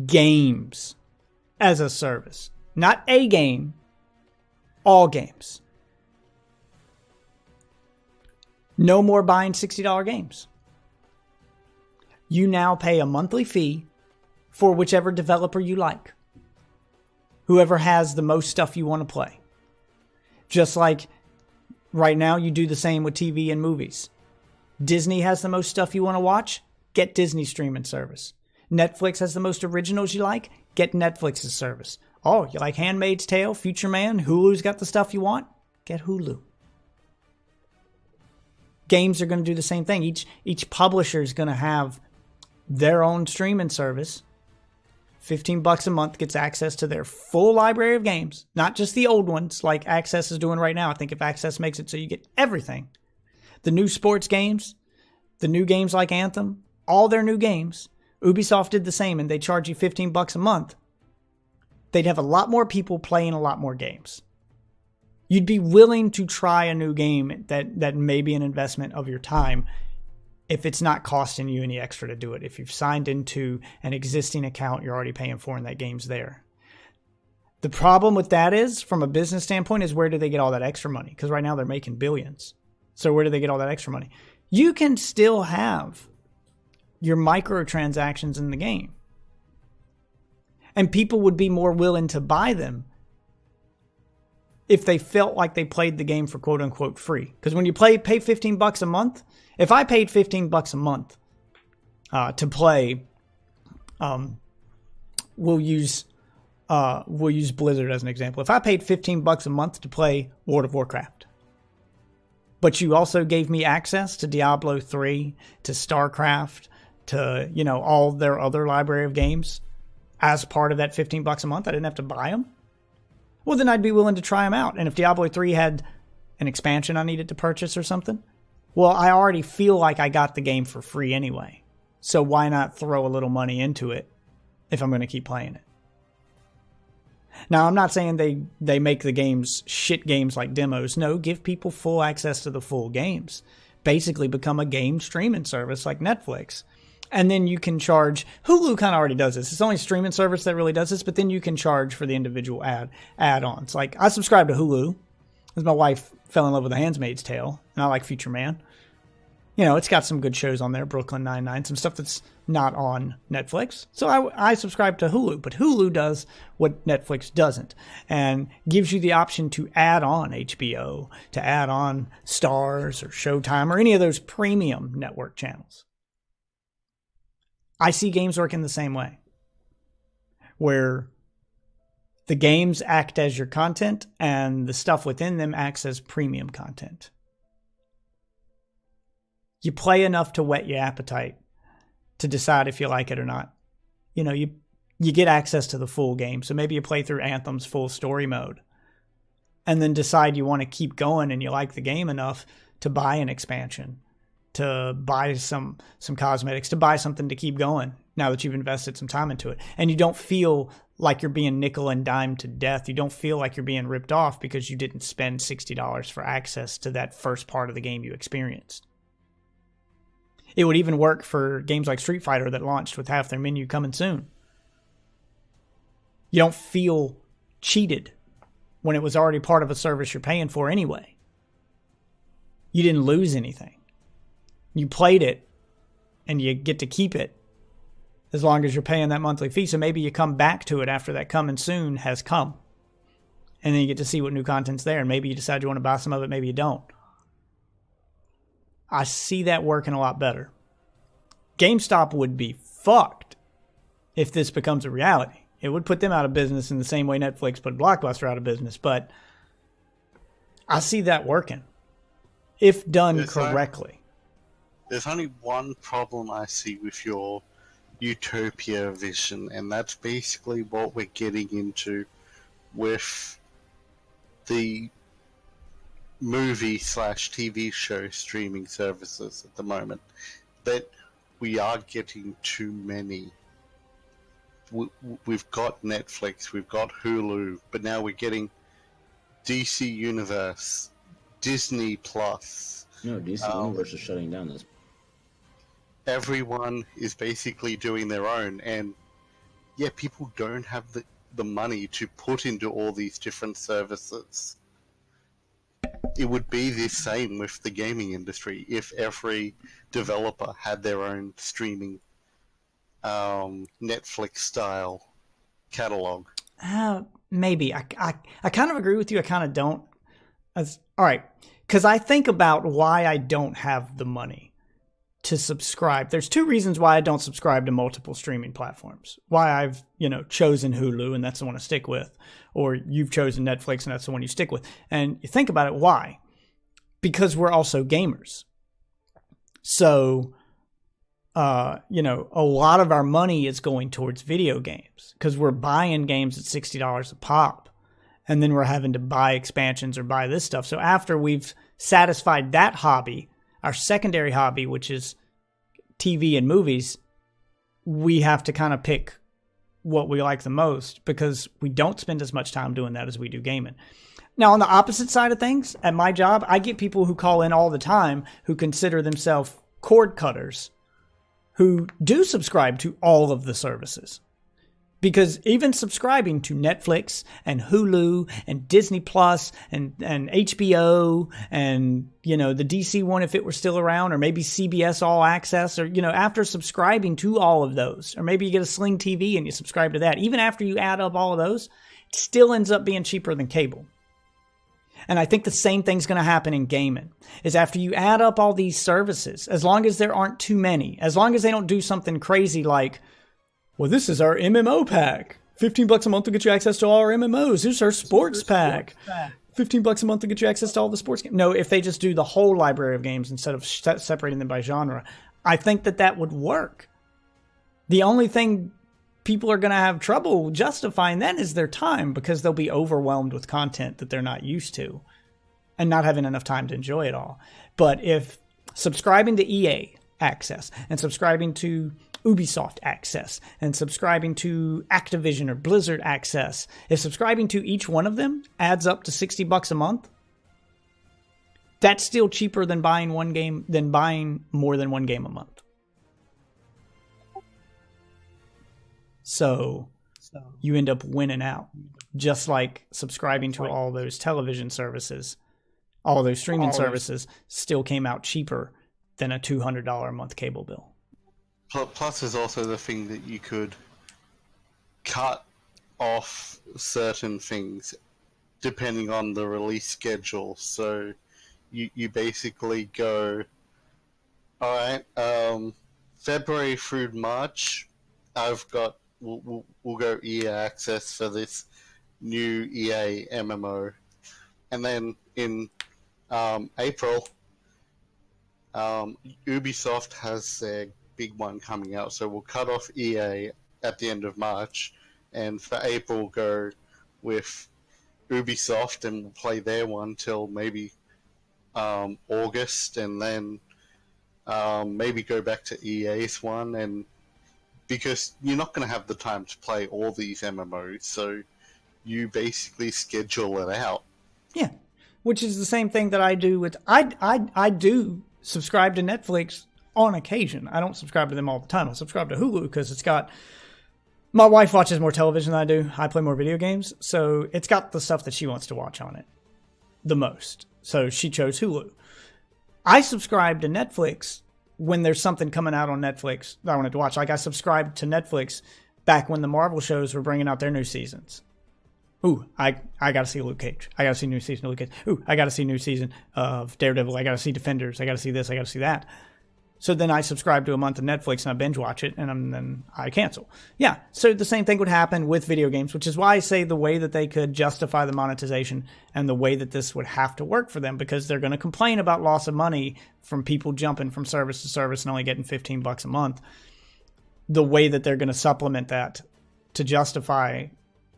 Speaker 1: Games as a service. Not a game. All games. No more buying $60 games. You now pay a monthly fee for whichever developer you like. Whoever has the most stuff you want to play. Just like right now you do the same with TV and movies. Disney has the most stuff you want to watch. Get Disney streaming service. Netflix has the most originals you like. Get Netflix's service. Oh, you like Handmaid's Tale, Future Man? Hulu's got the stuff you want? Get Hulu. Games are going to do the same thing. Each publisher is going to have their own streaming service. $15 a month gets access to their full library of games. Not just the old ones like Access is doing right now. I think if Access makes it so you get everything. The new sports games, the new games like Anthem, all their new games. Ubisoft did the same and they charge you $15 a month. They'd have a lot more people playing a lot more games. You'd be willing to try a new game that may be an investment of your time if it's not costing you any extra to do it. If you've signed into an existing account you're already paying for and that game's there. The problem with that is, from a business standpoint, is where do they get all that extra money? Because right now they're making billions. So where do they get all that extra money? You can still have your microtransactions in the game. And people would be more willing to buy them if they felt like they played the game for quote unquote free. Because when you pay $15 a month, if I paid $15 a month to play, we'll use we'll use Blizzard as an example. If I paid $15 a month to play World of Warcraft, but you also gave me access to Diablo 3, to StarCraft, to, all their other library of games as part of that $15 a month, I didn't have to buy them. Well, then I'd be willing to try them out. And if Diablo 3 had an expansion I needed to purchase or something, well, I already feel like I got the game for free anyway. So why not throw a little money into it if I'm going to keep playing it? Now, I'm not saying they make the games shit games like demos. No, give people full access to the full games. Basically become a game streaming service like Netflix. And then you can charge. Hulu kind of already does this. It's only a streaming service that really does this, but then you can charge for the individual add-ons. Like, I subscribe to Hulu because my wife fell in love with The Handmaid's Tale, and I like Future Man. It's got some good shows on there, Brooklyn Nine-Nine, some stuff that's not on Netflix. So I subscribe to Hulu, but Hulu does what Netflix doesn't and gives you the option to add on HBO, to add on Starz or Showtime or any of those premium network channels. I see games working the same way, where the games act as your content and the stuff within them acts as premium content. You play enough to whet your appetite to decide if you like it or not. You get access to the full game. So maybe you play through Anthem's full story mode and then decide you want to keep going and you like the game enough to buy an expansion, to buy some cosmetics, to buy something to keep going now that you've invested some time into it. And you don't feel like you're being nickel and dime to death. You don't feel like you're being ripped off because you didn't spend $60 for access to that first part of the game you experienced. It would even work for games like Street Fighter that launched with half their menu coming soon. You don't feel cheated when it was already part of a service you're paying for anyway. You didn't lose anything. You played it and you get to keep it as long as you're paying that monthly fee. So maybe you come back to it after that coming soon has come. And then you get to see what new content's there. And maybe you decide you want to buy some of it, maybe you don't. I see that working a lot better. GameStop would be fucked if this becomes a reality. It would put them out of business in the same way Netflix put Blockbuster out of business. But I see that working if done correctly.
Speaker 2: There's only one problem I see with your utopia vision, and that's basically what we're getting into with the movie/TV show streaming services at the moment, that we are getting too many. We've got Netflix, we've got Hulu, but now we're getting DC Universe, Disney Plus.
Speaker 3: No, DC Universe is shutting down this.
Speaker 2: Everyone is basically doing their own, and yeah, people don't have the money to put into all these different services. It would be the same with the gaming industry if every developer had their own streaming Netflix-style catalog.
Speaker 1: Maybe. I kind of agree with you. I kind of don't. All right. Because I think about why I don't have the money to subscribe. There's two reasons why I don't subscribe to multiple streaming platforms. Why I've, chosen Hulu and that's the one I stick with. Or you've chosen Netflix and that's the one you stick with. And you think about it, why? Because we're also gamers. So, a lot of our money is going towards video games because we're buying games at $60 a pop. And then we're having to buy expansions or buy this stuff. So after we've satisfied that hobby, our secondary hobby, which is TV and movies, we have to kind of pick what we like the most because we don't spend as much time doing that as we do gaming. Now, on the opposite side of things, at my job, I get people who call in all the time who consider themselves cord cutters who do subscribe to all of the services. Because even subscribing to Netflix and Hulu and Disney Plus and HBO and, the DC one if it were still around, or maybe CBS All Access, or, after subscribing to all of those, or maybe you get a Sling TV and you subscribe to that. Even after you add up all of those, it still ends up being cheaper than cable. And I think the same thing's going to happen in gaming, is after you add up all these services, as long as there aren't too many, as long as they don't do something crazy like, well, this is our MMO pack $15 a month will get you access to all our MMOs. Here's our sports pack. $15 a month will get you access to all the sports games. No, if they just do the whole library of games instead of separating them by genre, I think that would work. The only thing people are going to have trouble justifying then is their time, because they'll be overwhelmed with content that they're not used to and not having enough time to enjoy it all. But if subscribing to EA access and subscribing to Ubisoft access and subscribing to Activision or Blizzard access, if subscribing to each one of them adds up to $60 a month, that's still cheaper than buying more than one game a month. So you end up winning out, just like subscribing to all those television services, all those streaming services still came out cheaper than a $200 a month cable bill.
Speaker 2: Plus, there's also the thing that you could cut off certain things depending on the release schedule. So you basically go, all right, February through March, we'll go EA access for this new EA MMO, and then in April, Ubisoft has their big one coming out, so we'll cut off EA at the end of March, and for April go with Ubisoft and we'll play their one till maybe August, and then maybe go back to EA's one, and because you're not going to have the time to play all these MMOs, so you basically schedule it out. Yeah,
Speaker 1: which is the same thing that I do with I do subscribe to Netflix on occasion. I don't subscribe to them all the time. I subscribe to Hulu because it's got... My wife watches more television than I do. I play more video games. So it's got the stuff that she wants to watch on it the most. So she chose Hulu. I subscribe to Netflix when there's something coming out on Netflix that I wanted to watch. Like I subscribed to Netflix back when the Marvel shows were bringing out their new seasons. Ooh, I got to see Luke Cage. I got to see new season of Luke Cage. Ooh, I got to see new season of Daredevil. I got to see Defenders. I got to see this. I got to see that. So then I subscribe to a month of Netflix and I binge watch it, and then I cancel. Yeah, so the same thing would happen with video games, which is why I say the way that they could justify the monetization and the way that this would have to work for them, because they're going to complain about loss of money from people jumping from service to service and only getting $15 a month. The way that they're going to supplement that to justify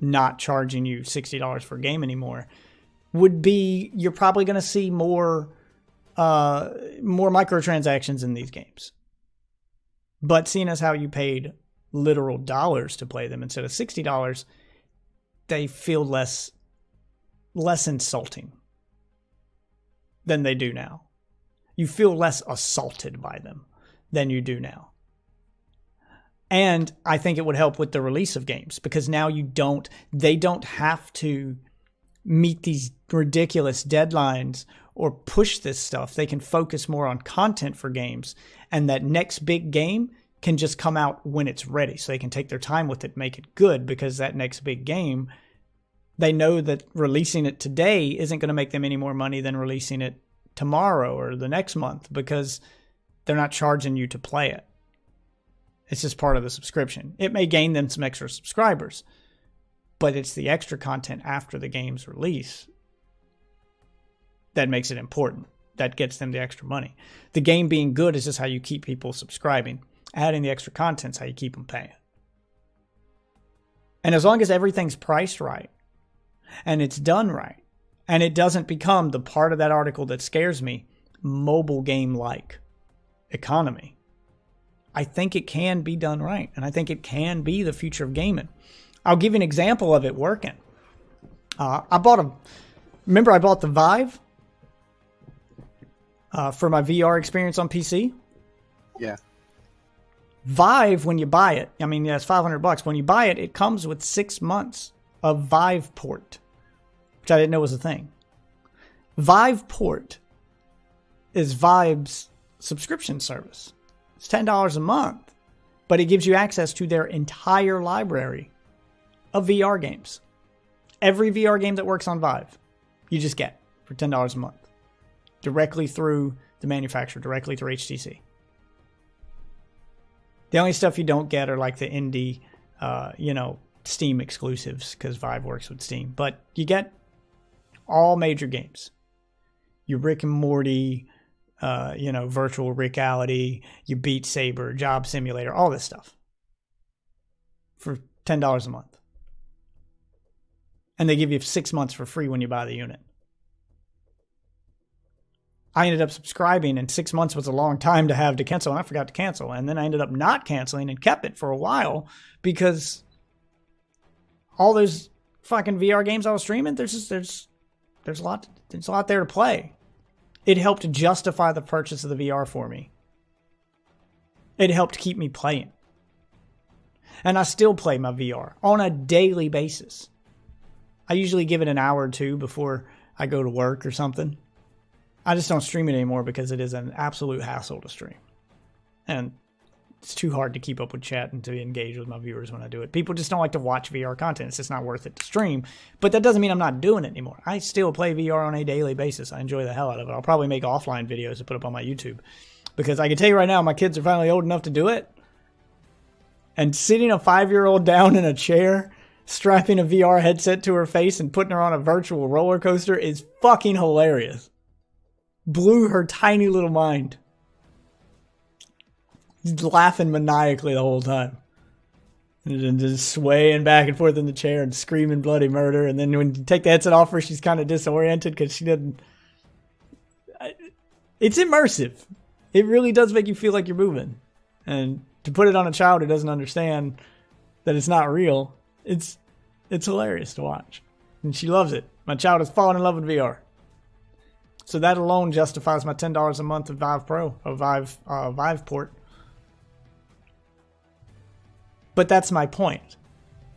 Speaker 1: not charging you $60 for a game anymore would be, you're probably going to see more microtransactions in these games. But seeing as how you paid literal dollars to play them instead of $60, they feel less insulting than they do now. You feel less assaulted by them than you do now. And I think it would help with the release of games, because now they don't have to meet these ridiculous deadlines or push this stuff. They can focus more on content for games, and that next big game can just come out when it's ready. So they can take their time with it, make it good, because that next big game, they know that releasing it today isn't going to make them any more money than releasing it tomorrow or the next month, because they're not charging you to play it. It's just part of the subscription. It may gain them some extra subscribers, but it's the extra content after the game's release that makes it important. That gets them the extra money. The game being good is just how you keep people subscribing. Adding the extra content is how you keep them paying. And as long as everything's priced right and it's done right, and it doesn't become the part of that article that scares me, mobile game-like economy, I think it can be done right. And I think it can be the future of gaming. I'll give you an example of it working. I bought the Vive for my VR experience on PC.
Speaker 2: Yeah.
Speaker 1: Vive, when you buy it, I mean, yeah, it's $500. When you buy it, it comes with 6 months of Vive Port, which I didn't know was a thing. Vive Port is Vive's subscription service. It's $10 a month, but it gives you access to their entire library of VR games. Every VR game that works on Vive, you just get for $10 a month. Directly through the manufacturer, directly through HTC. The only stuff you don't get are like the indie, Steam exclusives because Vive works with Steam. But you get all major games. Your Rick and Morty, virtual reality, your Beat Saber, Job Simulator, all this stuff for $10 a month. And they give you 6 months for free when you buy the unit. I ended up subscribing, and 6 months was a long time to have to cancel, and I forgot to cancel. And then I ended up not canceling and kept it for a while because all those fucking VR games I was streaming, there's a lot there to play. It helped justify the purchase of the VR for me. It helped keep me playing. And I still play my VR on a daily basis. I usually give it an hour or two before I go to work or something. I just don't stream it anymore because it is an absolute hassle to stream. And it's too hard to keep up with chat and to engage with my viewers when I do it. People just don't like to watch VR content. It's just not worth it to stream. But that doesn't mean I'm not doing it anymore. I still play VR on a daily basis. I enjoy the hell out of it. I'll probably make offline videos to put up on my YouTube. Because I can tell you right now, my kids are finally old enough to do it. And sitting a 5-year-old down in a chair, strapping a VR headset to her face and putting her on a virtual roller coaster is fucking hilarious. Blew her tiny little mind. He's laughing maniacally the whole time. And just swaying back and forth in the chair and screaming bloody murder. And then when you take the headset off her, she's kind of disoriented because she doesn't... It's immersive. It really does make you feel like you're moving. And to put it on a child who doesn't understand that it's not real, it's hilarious to watch. And she loves it. My child has fallen in love with VR. So that alone justifies my $10 a month of Vive Pro, or Vive Port. But that's my point.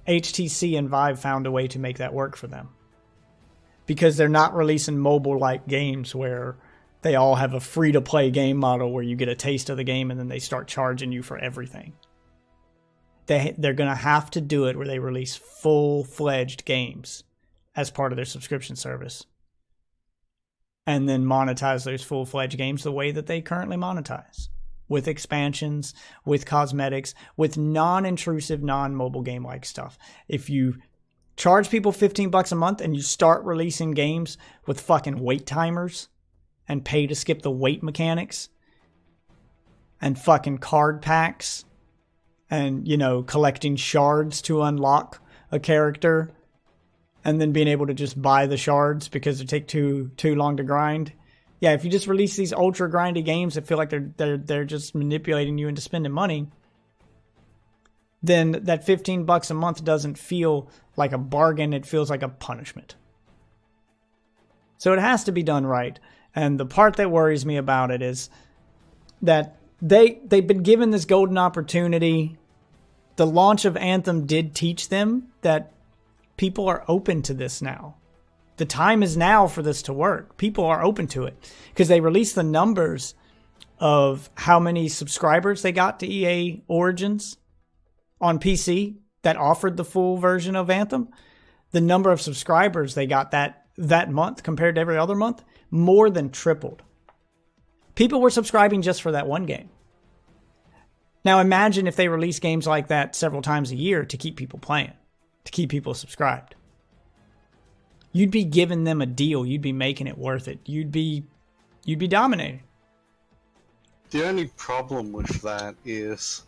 Speaker 1: HTC and Vive found a way to make that work for them. Because they're not releasing mobile-like games where they all have a free-to-play game model where you get a taste of the game and then they start charging you for everything. They're going to have to do it where they release full-fledged games as part of their subscription service. And then monetize those full-fledged games the way that they currently monetize. With expansions, with cosmetics, with non-intrusive, non-mobile game-like stuff. If you charge people $15 a month and you start releasing games with fucking wait timers and pay to skip the wait mechanics and fucking card packs and, collecting shards to unlock a character and then being able to just buy the shards because they take too long to grind. Yeah, if you just release these ultra grindy games that feel like they're just manipulating you into spending money, then that $15 a month doesn't feel like a bargain. It feels like a punishment. So it has to be done right. And the part that worries me about it is that they've been given this golden opportunity. The launch of Anthem did teach them that people are open to this now. The time is now for this to work. People are open to it because they released the numbers of how many subscribers they got to EA Origins on PC that offered the full version of Anthem. The number of subscribers they got that month compared to every other month more than tripled. People were subscribing just for that one game. Now imagine if they release games like that several times a year to keep people playing, to keep people subscribed. You'd be giving them a deal. You'd be making it worth it. You'd be dominating.
Speaker 2: The only problem with that is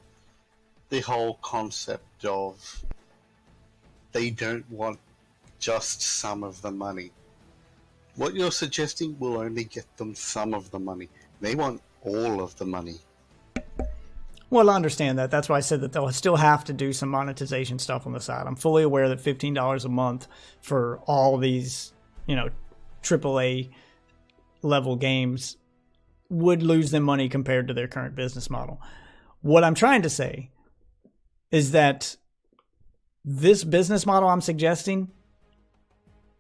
Speaker 2: the whole concept of they don't want just some of the money. What you're suggesting will only get them some of the money. They want all of the money.
Speaker 1: Well, I understand that. That's why I said that they'll still have to do some monetization stuff on the side. I'm fully aware that $15 a month for all these, AAA level games would lose them money compared to their current business model. What I'm trying to say is that this business model I'm suggesting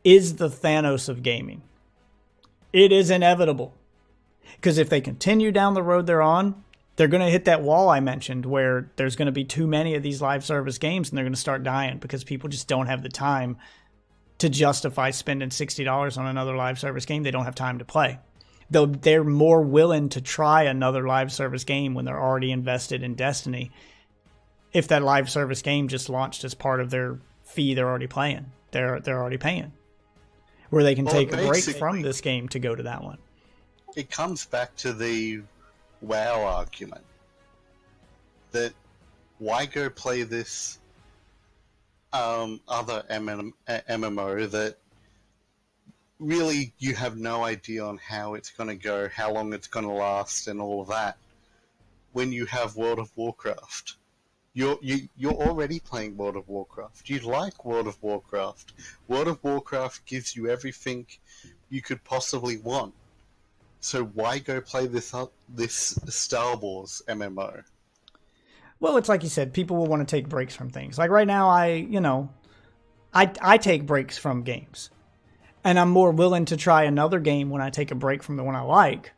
Speaker 1: is the Thanos of gaming. It is inevitable. Because if they continue down the road they're on, they're going to hit that wall I mentioned where there's going to be too many of these live service games and they're going to start dying because people just don't have the time to justify spending $60 on another live service game they don't have time to play. Though they're more willing to try another live service game when they're already invested in Destiny if that live service game just launched as part of their fee they're already playing. They're already paying. Where they can take a break from this game to go to that one.
Speaker 2: It comes back to the WoW argument. That why go play this other MMO that really you have no idea on how it's going to go, how long it's going to last, and all of that, when you have World of Warcraft. You're already playing World of Warcraft. You like World of Warcraft. World of Warcraft gives you everything you could possibly want. So why go play this Star Wars MMO?
Speaker 1: Well, it's like you said, people will want to take breaks from things. Like right now, I take breaks from games. And I'm more willing to try another game when I take a break from the one I like,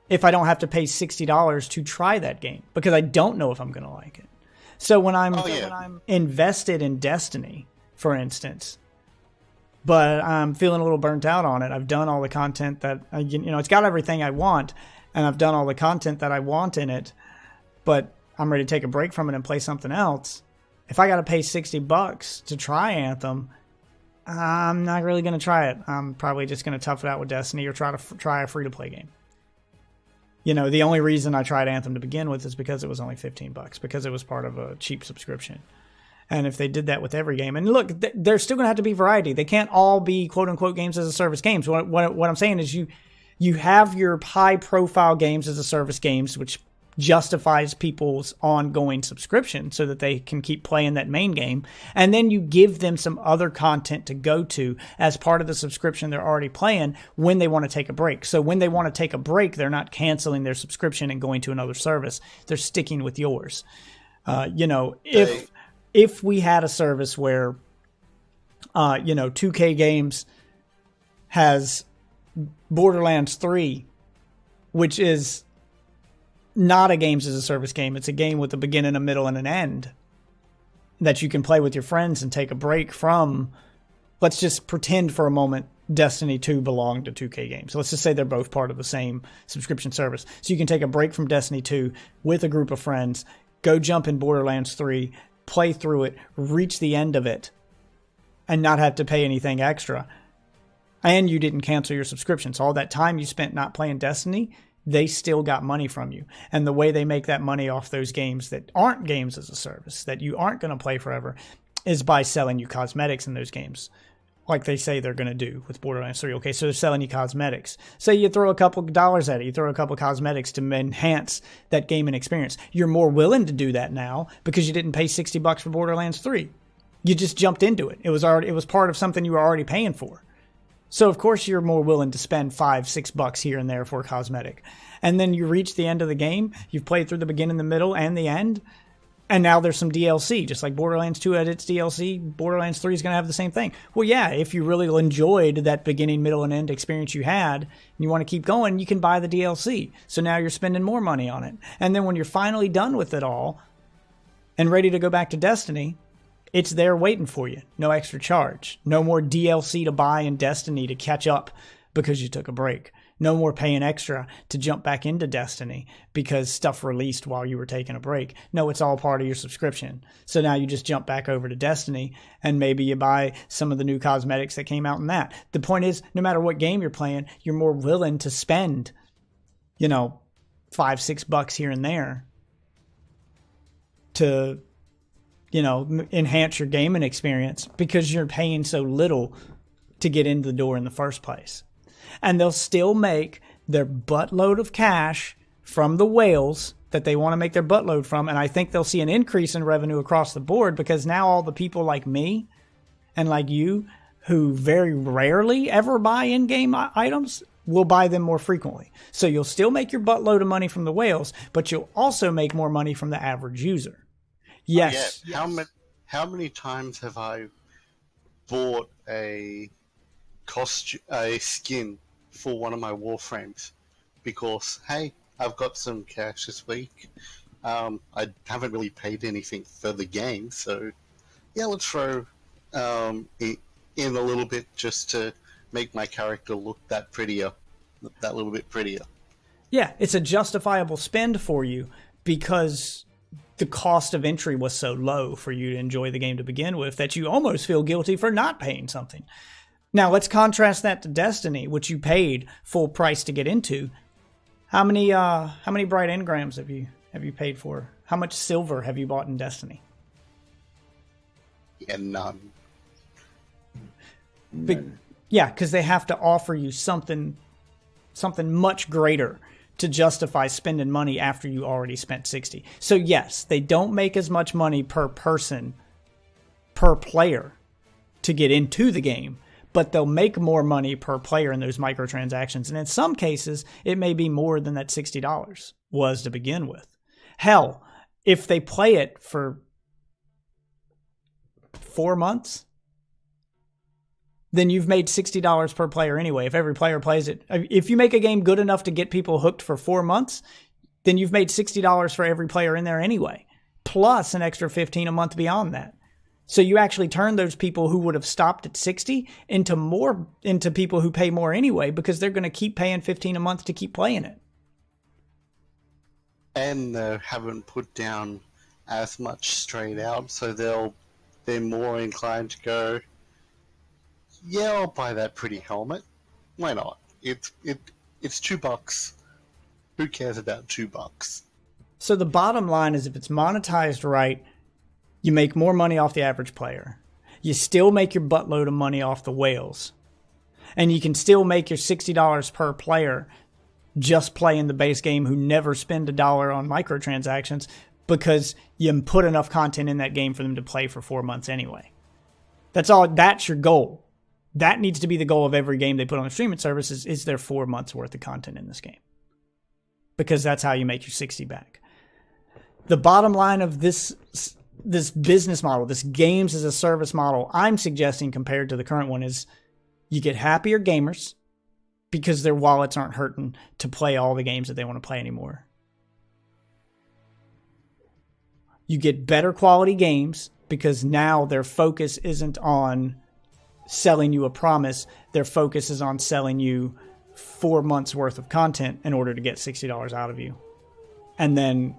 Speaker 1: if I don't have to pay $60 to try that game, because I don't know if I'm going to like it. So when I'm invested in Destiny, for instance, but I'm feeling a little burnt out on it, I've done all the content that, it's got everything I want, and I've done all the content that I want in it, but I'm ready to take a break from it and play something else. If I got to pay $60 to try Anthem, I'm not really going to try it. I'm probably just going to tough it out with Destiny or try a free-to-play game. The only reason I tried Anthem to begin with is because it was only $15, because it was part of a cheap subscription. And if they did that with every game, and look, there's still going to have to be variety. They can't all be quote-unquote games as a service games. What I'm saying is you have your high-profile games as a service games, which justifies people's ongoing subscription so that they can keep playing that main game. And then you give them some other content to go to as part of the subscription they're already playing when they want to take a break. So when they want to take a break, they're not canceling their subscription and going to another service. They're sticking with yours. If we had a service where, 2K Games has Borderlands 3, which is not a games as a service game. It's a game with a beginning, a middle, and an end that you can play with your friends and take a break from. Let's just pretend for a moment Destiny 2 belonged to 2K Games. So let's just say they're both part of the same subscription service. So you can take a break from Destiny 2 with a group of friends, go jump in Borderlands 3, play through it, reach the end of it, and not have to pay anything extra. And you didn't cancel your subscription. So all that time you spent not playing Destiny, they still got money from you. And the way they make that money off those games that aren't games as a service, that you aren't going to play forever, is by selling you cosmetics in those games, like they say they're going to do with Borderlands 3. Okay, so they're selling you cosmetics. Say you throw a couple dollars at it, you throw a couple cosmetics to enhance that gaming experience. You're more willing to do that now because you didn't pay $60 for Borderlands 3. You just jumped into it. It was part of something you were already paying for. So, of course, you're more willing to spend $5-6 here and there for a cosmetic. And then you reach the end of the game. You've played through the beginning, the middle, and the end. And now there's some DLC. Just like Borderlands 2 had its DLC, Borderlands 3 is going to have the same thing. Well, yeah, if you really enjoyed that beginning, middle, and end experience you had, and you want to keep going, you can buy the DLC. So now you're spending more money on it. And then when you're finally done with it all and ready to go back to Destiny, it's there waiting for you. No extra charge. No more DLC to buy in Destiny to catch up because you took a break. No more paying extra to jump back into Destiny because stuff released while you were taking a break. No, it's all part of your subscription. So now you just jump back over to Destiny and maybe you buy some of the new cosmetics that came out in that. The point is, no matter what game you're playing, you're more willing to spend, $5-6 here and there to enhance your gaming experience because you're paying so little to get into the door in the first place. And they'll still make their buttload of cash from the whales that they want to make their buttload from. And I think they'll see an increase in revenue across the board because now all the people like me and like you who very rarely ever buy in-game items will buy them more frequently. So you'll still make your buttload of money from the whales, but you'll also make more money from the average user. Yes.
Speaker 2: Yeah. How many times have I bought a skin for one of my Warframes because, hey, I've got some cash this week. I haven't really paid anything for the game, so yeah, let's throw in a little bit just to make my character look that little bit prettier.
Speaker 1: Yeah, it's a justifiable spend for you because the cost of entry was so low for you to enjoy the game to begin with that you almost feel guilty for not paying something. Now let's contrast that to Destiny, which you paid full price to get into. How many bright engrams have you paid for? How much silver have you bought in Destiny?
Speaker 2: Yeah, none.
Speaker 1: Yeah, because they have to offer you something much greater to justify spending money after you already spent 60. So yes, they don't make as much money per person, per player to get into the game, but they'll make more money per player in those microtransactions. And in some cases, it may be more than that $60 was to begin with. Hell, if they play it for 4 months, then you've made $60 per player anyway. If every player plays it, if you make a game good enough to get people hooked for 4 months, then you've made $60 for every player in there anyway, plus an extra $15 a month beyond that. So you actually turn those people who would have stopped at 60 into people who pay more anyway, because they're going to keep paying $15 a month to keep playing it.
Speaker 2: And they haven't put down as much straight out, so they're more inclined to go, yeah, I'll buy that pretty helmet. Why not? It's $2. Who cares about $2?
Speaker 1: So the bottom line is, if it's monetized right, you make more money off the average player. You still make your buttload of money off the whales. And you can still make your $60 per player just playing the base game who never spend $1 on microtransactions, because you put enough content in that game for them to play for 4 months anyway. That's all. That's your goal. That needs to be the goal of every game they put on the streaming service, is there 4 months worth of content in this game. Because that's how you make your 60 back. The bottom line of this business model, this games as a service model, I'm suggesting compared to the current one, is you get happier gamers because their wallets aren't hurting to play all the games that they want to play anymore. You get better quality games because now their focus isn't on selling you a promise. Their focus is on selling you 4 months worth of content in order to get $60 out of you. And then,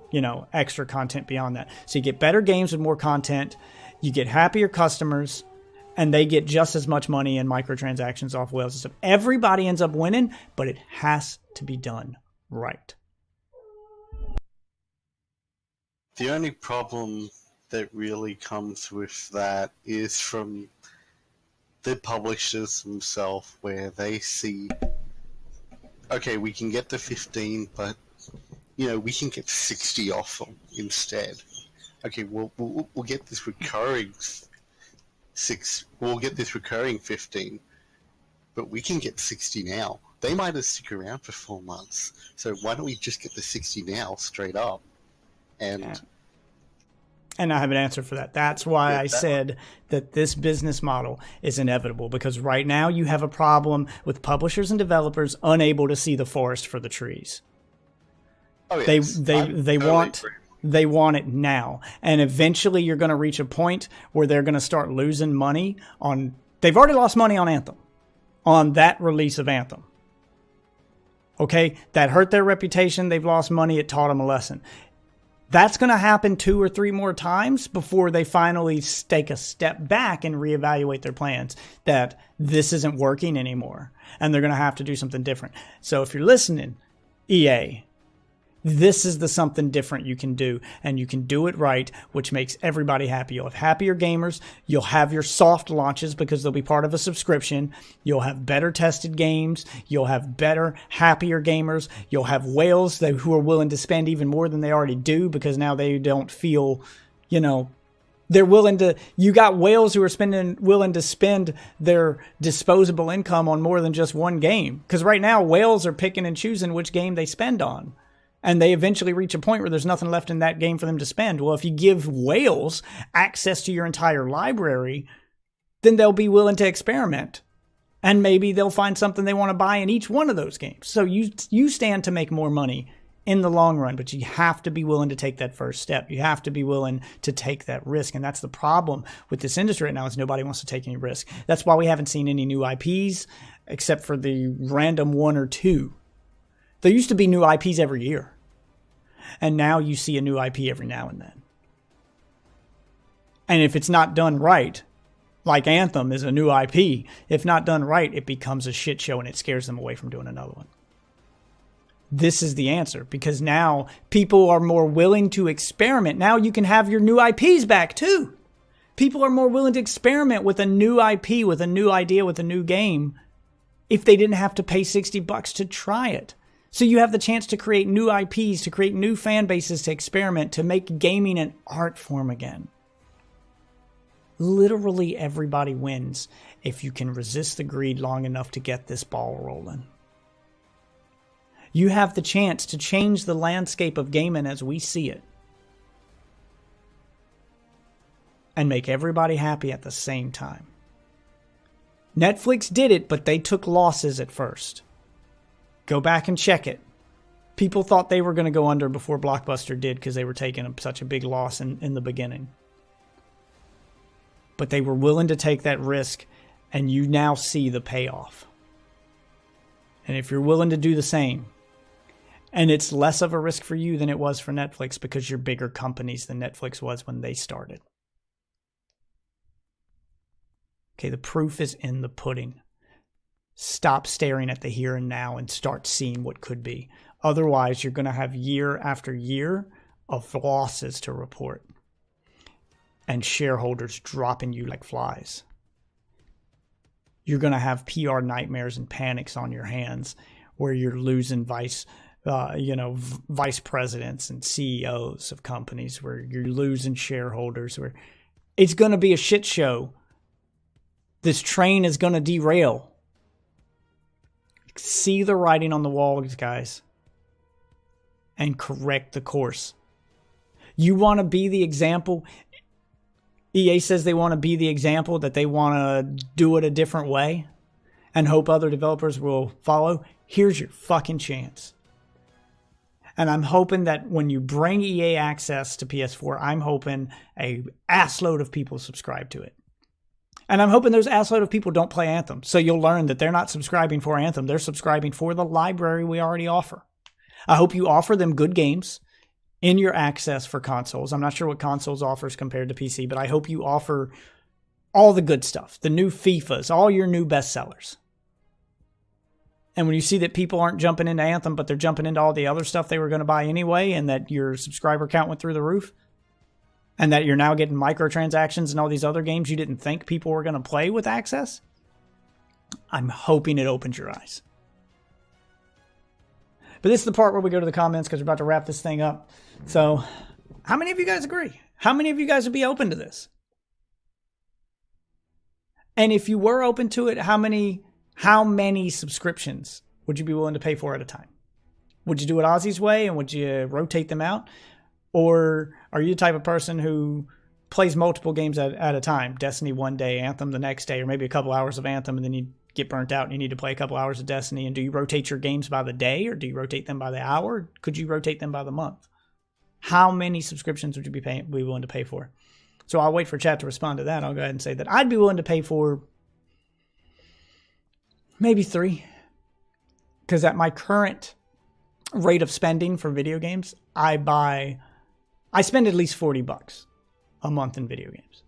Speaker 1: extra content beyond that. So you get better games with more content, you get happier customers, and they get just as much money in microtransactions off whales and stuff. Everybody ends up winning, but it has to be done right.
Speaker 2: The only problem that really comes with that is from the publishers themselves, where they see, okay, we can get the 15, but we can get 60 off them instead. Okay, we'll get this recurring we'll get this recurring 15, but we can get 60 now. They might have stick around for 4 months, so why don't we just get the 60 now straight up?
Speaker 1: And I have an answer for that. That's why I said that this business model is inevitable, because right now you have a problem with publishers and developers unable to see the forest for the trees. Oh, yes. They want it now. And eventually you're going to reach a point where they're going to start losing money on... They've already lost money on Anthem, on that release of Anthem. Okay? That hurt their reputation. They've lost money. It taught them a lesson. That's going to happen 2 or 3 more times before they finally take a step back and reevaluate their plans, that this isn't working anymore and they're going to have to do something different. So if you're listening, EA, this is the something different you can do, and you can do it right, which makes everybody happy. You'll have happier gamers. You'll have your soft launches because they'll be part of a subscription. You'll have better tested games. You'll have better, happier gamers. You'll have whales who are willing to spend even more than they already do, because now they don't feel, they're willing to. You got whales who are willing to spend their disposable income on more than just one game. Because right now, whales are picking and choosing which game they spend on. And they eventually reach a point where there's nothing left in that game for them to spend. Well, if you give whales access to your entire library, then they'll be willing to experiment. And maybe they'll find something they want to buy in each one of those games. So you stand to make more money in the long run, but you have to be willing to take that first step. You have to be willing to take that risk. And that's the problem with this industry right now, is nobody wants to take any risk. That's why we haven't seen any new IPs, except for the random 1 or 2. There used to be new IPs every year. And now you see a new IP every now and then. And if it's not done right, like Anthem is a new IP, if not done right, it becomes a shit show and it scares them away from doing another one. This is the answer, because now people are more willing to experiment. Now you can have your new IPs back too. People are more willing to experiment with a new IP, with a new idea, with a new game, if they didn't have to pay $60 to try it. So you have the chance to create new IPs, to create new fan bases, to experiment, to make gaming an art form again. Literally everybody wins if you can resist the greed long enough to get this ball rolling. You have the chance to change the landscape of gaming as we see it. And make everybody happy at the same time. Netflix did it, but they took losses at first. Go back and check it. People thought they were going to go under before Blockbuster did because they were taking such a big loss in the beginning. But they were willing to take that risk, and you now see the payoff. And if you're willing to do the same, and it's less of a risk for you than it was for Netflix because you're bigger companies than Netflix was when they started. Okay, the proof is in the pudding. Stop staring at the here and now and start seeing what could be. Otherwise, you're going to have year after year of losses to report. And shareholders dropping you like flies. You're going to have PR nightmares and panics on your hands where you're losing vice presidents and CEOs of companies, where you're losing shareholders, where it's going to be a shit show. This train is going to derail. See the writing on the wall, guys, and correct the course. You want to be the example. EA says they want to be the example, that they want to do it a different way and hope other developers will follow. Here's your fucking chance. And I'm hoping that when you bring EA access to PS4, I'm hoping a assload of people subscribe to it. And I'm hoping those assload of people don't play Anthem. So you'll learn that they're not subscribing for Anthem. They're subscribing for the library we already offer. I hope you offer them good games in your access for consoles. I'm not sure what consoles offers compared to PC, but I hope you offer all the good stuff. The new FIFAs, all your new bestsellers. And when you see that people aren't jumping into Anthem, but they're jumping into all the other stuff they were going to buy anyway, and that your subscriber count went through the roof, and that you're now getting microtransactions and all these other games you didn't think people were going to play with access, I'm hoping it opens your eyes. But this is the part where we go to the comments because we're about to wrap this thing up. So, how many of you guys agree? How many of you guys would be open to this? And if you were open to it, how many subscriptions would you be willing to pay for at a time? Would you do it Ozzy's way and would you rotate them out? Or are you the type of person who plays multiple games at a time? Destiny one day, Anthem the next day, or maybe a couple hours of Anthem, and then you get burnt out and you need to play a couple hours of Destiny. And do you rotate your games by the day, or do you rotate them by the hour? Could you rotate them by the month? How many subscriptions would you be willing to pay for? So I'll wait for chat to respond to that. I'll go ahead and say that I'd be willing to pay for maybe 3. Because at my current rate of spending for video games, I spend at least $40 a month in video games.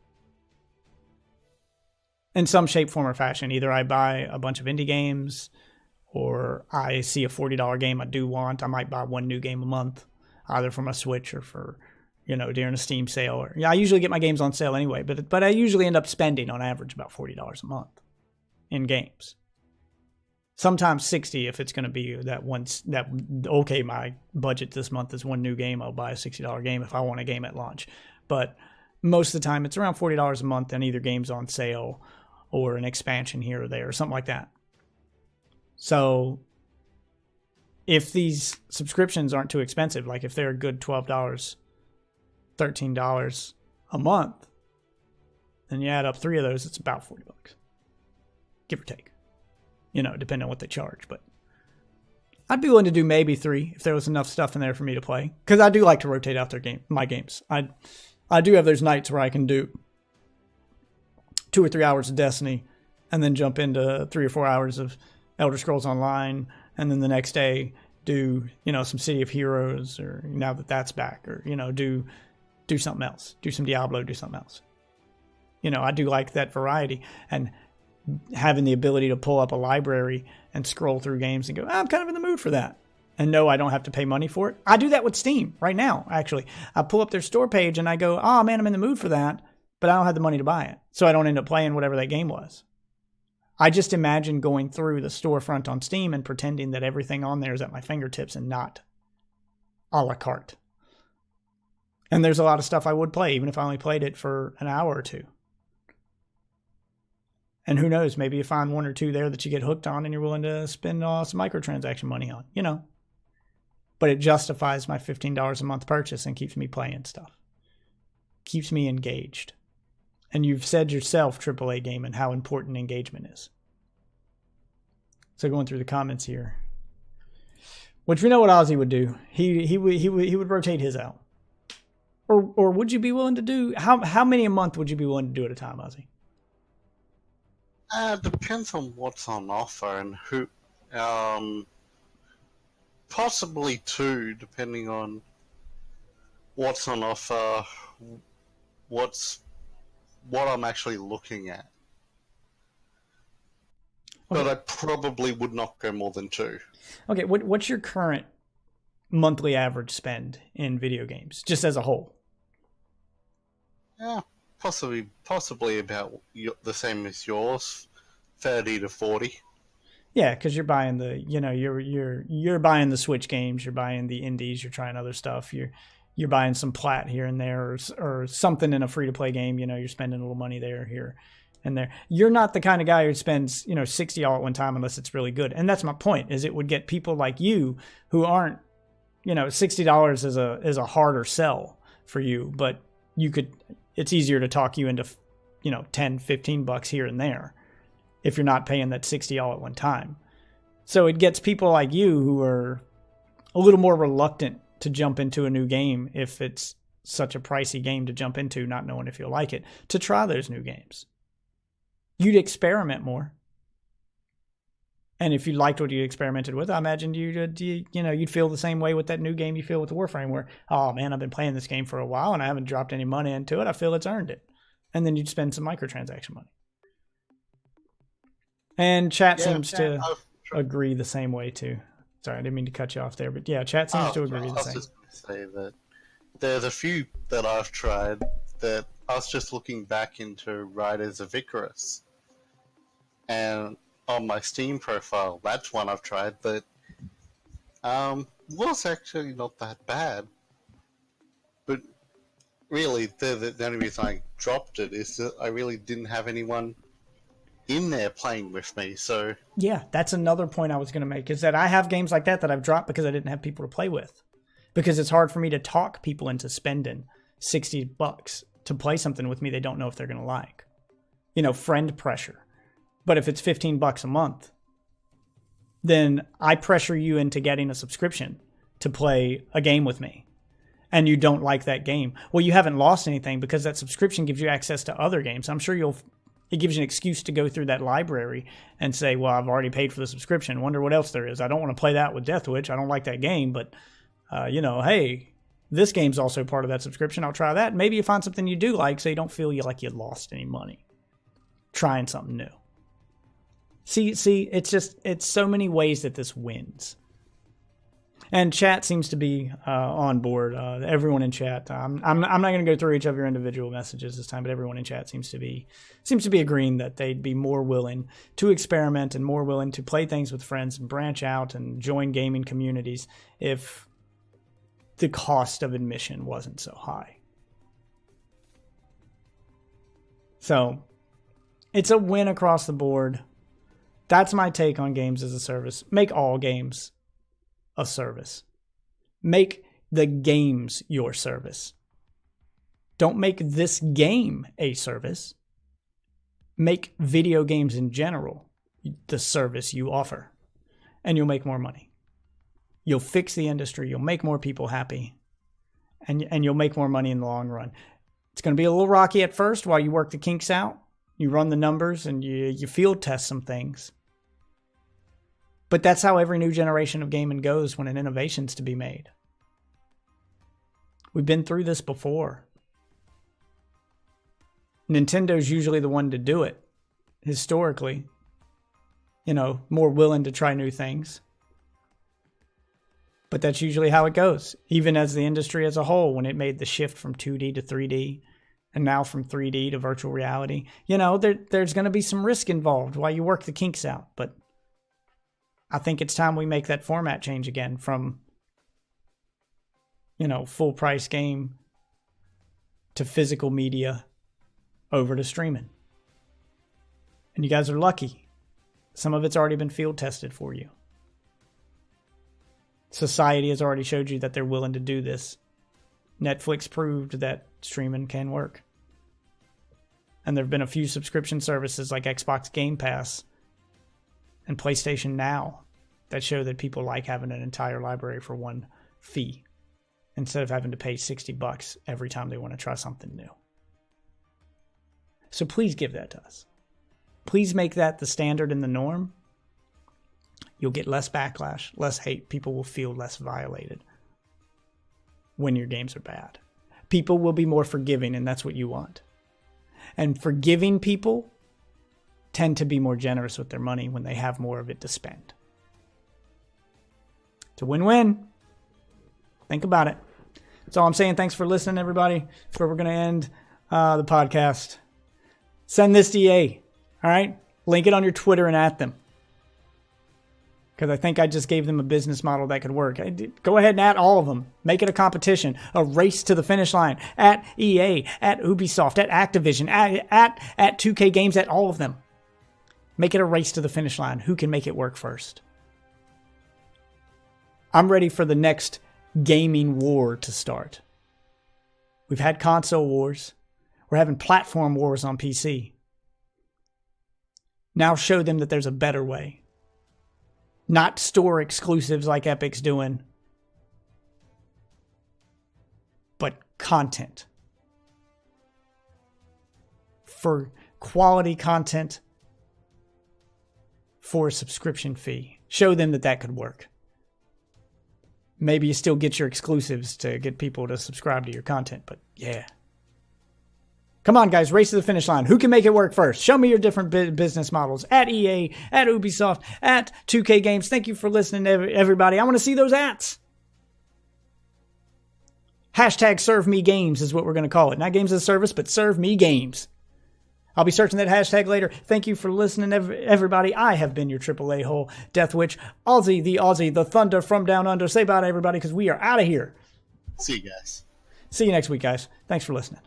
Speaker 1: In some shape, form, or fashion. Either I buy a bunch of indie games, or I see a $40 game I do want. I might buy one new game a month, either for my Switch or for, during a Steam sale. Or I usually get my games on sale anyway, but I usually end up spending on average about $40 a month in games. Sometimes 60 if it's going to be okay, my budget this month is one new game. I'll buy a $60 game if I want a game at launch. But most of the time it's around $40 a month, and either games on sale or an expansion here or there or something like that. So if these subscriptions aren't too expensive, like if they're a good $12, $13 a month, then you add up 3 of those, it's about $40, give or take. Depending on what they charge. But I'd be willing to do maybe 3 if there was enough stuff in there for me to play. Because I do like to rotate out my games. I do have those nights where I can do 2 or 3 hours of Destiny and then jump into 3 or 4 hours of Elder Scrolls Online, and then the next day do, some City of Heroes, or now that that's back, or, do something else. Do some Diablo, do something else. You know, I do like that variety, and having the ability to pull up a library and scroll through games and go, I'm kind of in the mood for that. And no, I don't have to pay money for it. I do that with Steam right now, actually. I pull up their store page and I go, oh man, I'm in the mood for that, but I don't have the money to buy it. So I don't end up playing whatever that game was. I just imagine going through the storefront on Steam and pretending that everything on there is at my fingertips and not a la carte. And there's a lot of stuff I would play, even if I only played it for an hour or two. And who knows, maybe you find one or two there that you get hooked on and you're willing to spend some microtransaction money on, you know. But it justifies my $15 a month purchase and keeps me playing stuff. Keeps me engaged. And you've said yourself, AAA gaming, how important engagement is. So going through the comments here, which we know what Ozzy would do. He would rotate his out. Or would you be willing to do, how many a month would you be willing to do at a time, Ozzy?
Speaker 2: Depends on what's on offer and who. Possibly 2, depending on what's on offer, what I'm actually looking at. Okay. But I probably would not go more than 2.
Speaker 1: Okay, what's your current monthly average spend in video games, just as a whole?
Speaker 2: Yeah, possibly about the same as yours, 30 to 40.
Speaker 1: Yeah, because you're buying the, you know, you're buying the Switch games, you're buying the indies, you're trying other stuff, you're buying some plat here and there, or something in a free to play game. You know, you're spending a little money there, here, and there. You're not the kind of guy who spends, you know, $60 at one time unless it's really good. And that's my point. Is it would get people like you who aren't, you know, $60 is a harder sell for you, but you could. It's easier to talk you into, you know, $10, $15 here and there, if you're not paying that $60 at one time. So it gets people like you who are a little more reluctant to jump into a new game if it's such a pricey game to jump into, not knowing if you'll like it, to try those new games. You'd experiment more. And if you liked what you experimented with, I imagine you'd feel the same way with that new game you feel with Warframe, where, oh man, I've been playing this game for a while and I haven't dropped any money into it. I feel it's earned it. And then you'd spend some microtransaction money. And chat seems to agree the same way too. Sorry, I didn't mean to cut you off there, but yeah, chat seems to agree the same.
Speaker 2: I was just going to say that there's a few that I've tried that I was just looking back into Riders of Icarus. And on my Steam profile, that's one I've tried that was actually not that bad. But really, the only reason I dropped it is that I really didn't have anyone in there playing with me. So
Speaker 1: yeah, that's another point I was going to make, is that I have games like that I've dropped because I didn't have people to play with. Because it's hard for me to talk people into spending $60 to play something with me they don't know if they're going to like. You know, friend pressure. But if it's $15 a month, then I pressure you into getting a subscription to play a game with me. And you don't like that game. Well, you haven't lost anything because that subscription gives you access to other games. I'm sure it gives you an excuse to go through that library and say, well, I've already paid for the subscription. Wonder what else there is. I don't want to play that with Deathwitch. I don't like that game, but, hey, this game's also part of that subscription. I'll try that. Maybe you find something you do like so you don't feel like you lost any money trying something new. See, it's so many ways that this wins. And chat seems to be on board. Everyone in chat. I'm not going to go through each of your individual messages this time, but everyone in chat seems to be agreeing that they'd be more willing to experiment and more willing to play things with friends and branch out and join gaming communities if the cost of admission wasn't so high. So it's a win across the board. That's my take on games as a service. Make all games a service. Make the games your service. Don't make this game a service. Make video games in general the service you offer. And you'll make more money. You'll fix the industry. You'll make more people happy. And you'll make more money in the long run. It's going to be a little rocky at first while you work the kinks out. You run the numbers and you field test some things. But that's how every new generation of gaming goes when an innovation's to be made. We've been through this before. Nintendo's usually the one to do it, historically. You know, more willing to try new things. But that's usually how it goes. Even as the industry as a whole, when it made the shift from 2D to 3D, and now from 3D to virtual reality, you know, there's going to be some risk involved while you work the kinks out. But I think it's time we make that format change again from, you know, full price game to physical media over to streaming. And you guys are lucky. Some of it's already been field tested for you. Society has already showed you that they're willing to do this. Netflix proved that streaming can work. And there have been a few subscription services like Xbox Game Pass and PlayStation Now that show that people like having an entire library for one fee instead of having to pay $60 every time they want to try something new. So please give that to us. Please make that the standard and the norm. You'll get less backlash, less hate. People will feel less violated when your games are bad. People will be more forgiving, and that's what you want. And forgiving people tend to be more generous with their money when they have more of it to spend. It's a win-win. Think about it. That's all I'm saying. Thanks for listening, everybody. That's where we're going to end the podcast. Send this to EA. All right? Link it on your Twitter and at them. Because I think I just gave them a business model that could work. Go ahead and at all of them. Make it a competition, a race to the finish line. At EA, at Ubisoft, at Activision, at 2K Games, at all of them. Make it a race to the finish line. Who can make it work first? I'm ready for the next gaming war to start. We've had console wars. We're having platform wars on PC. Now show them that there's a better way. Not store exclusives like Epic's doing, but content. For quality content for a subscription fee. Show them that that could work. Maybe you still get your exclusives to get people to subscribe to your content, but yeah. Come on, guys, race to the finish line. Who can make it work first? Show me your different business models at EA, at Ubisoft, at 2K Games. Thank you for listening, everybody. I want to see those ats. Hashtag serve me games is what we're going to call it. Not games as a service, but serve me games. I'll be searching that hashtag later. Thank you for listening, everybody. I have been your AAA Hole, Death Witch, Aussie, the Thunder from Down Under. Say bye to everybody because we are out of here.
Speaker 2: See you guys.
Speaker 1: See you next week, guys. Thanks for listening.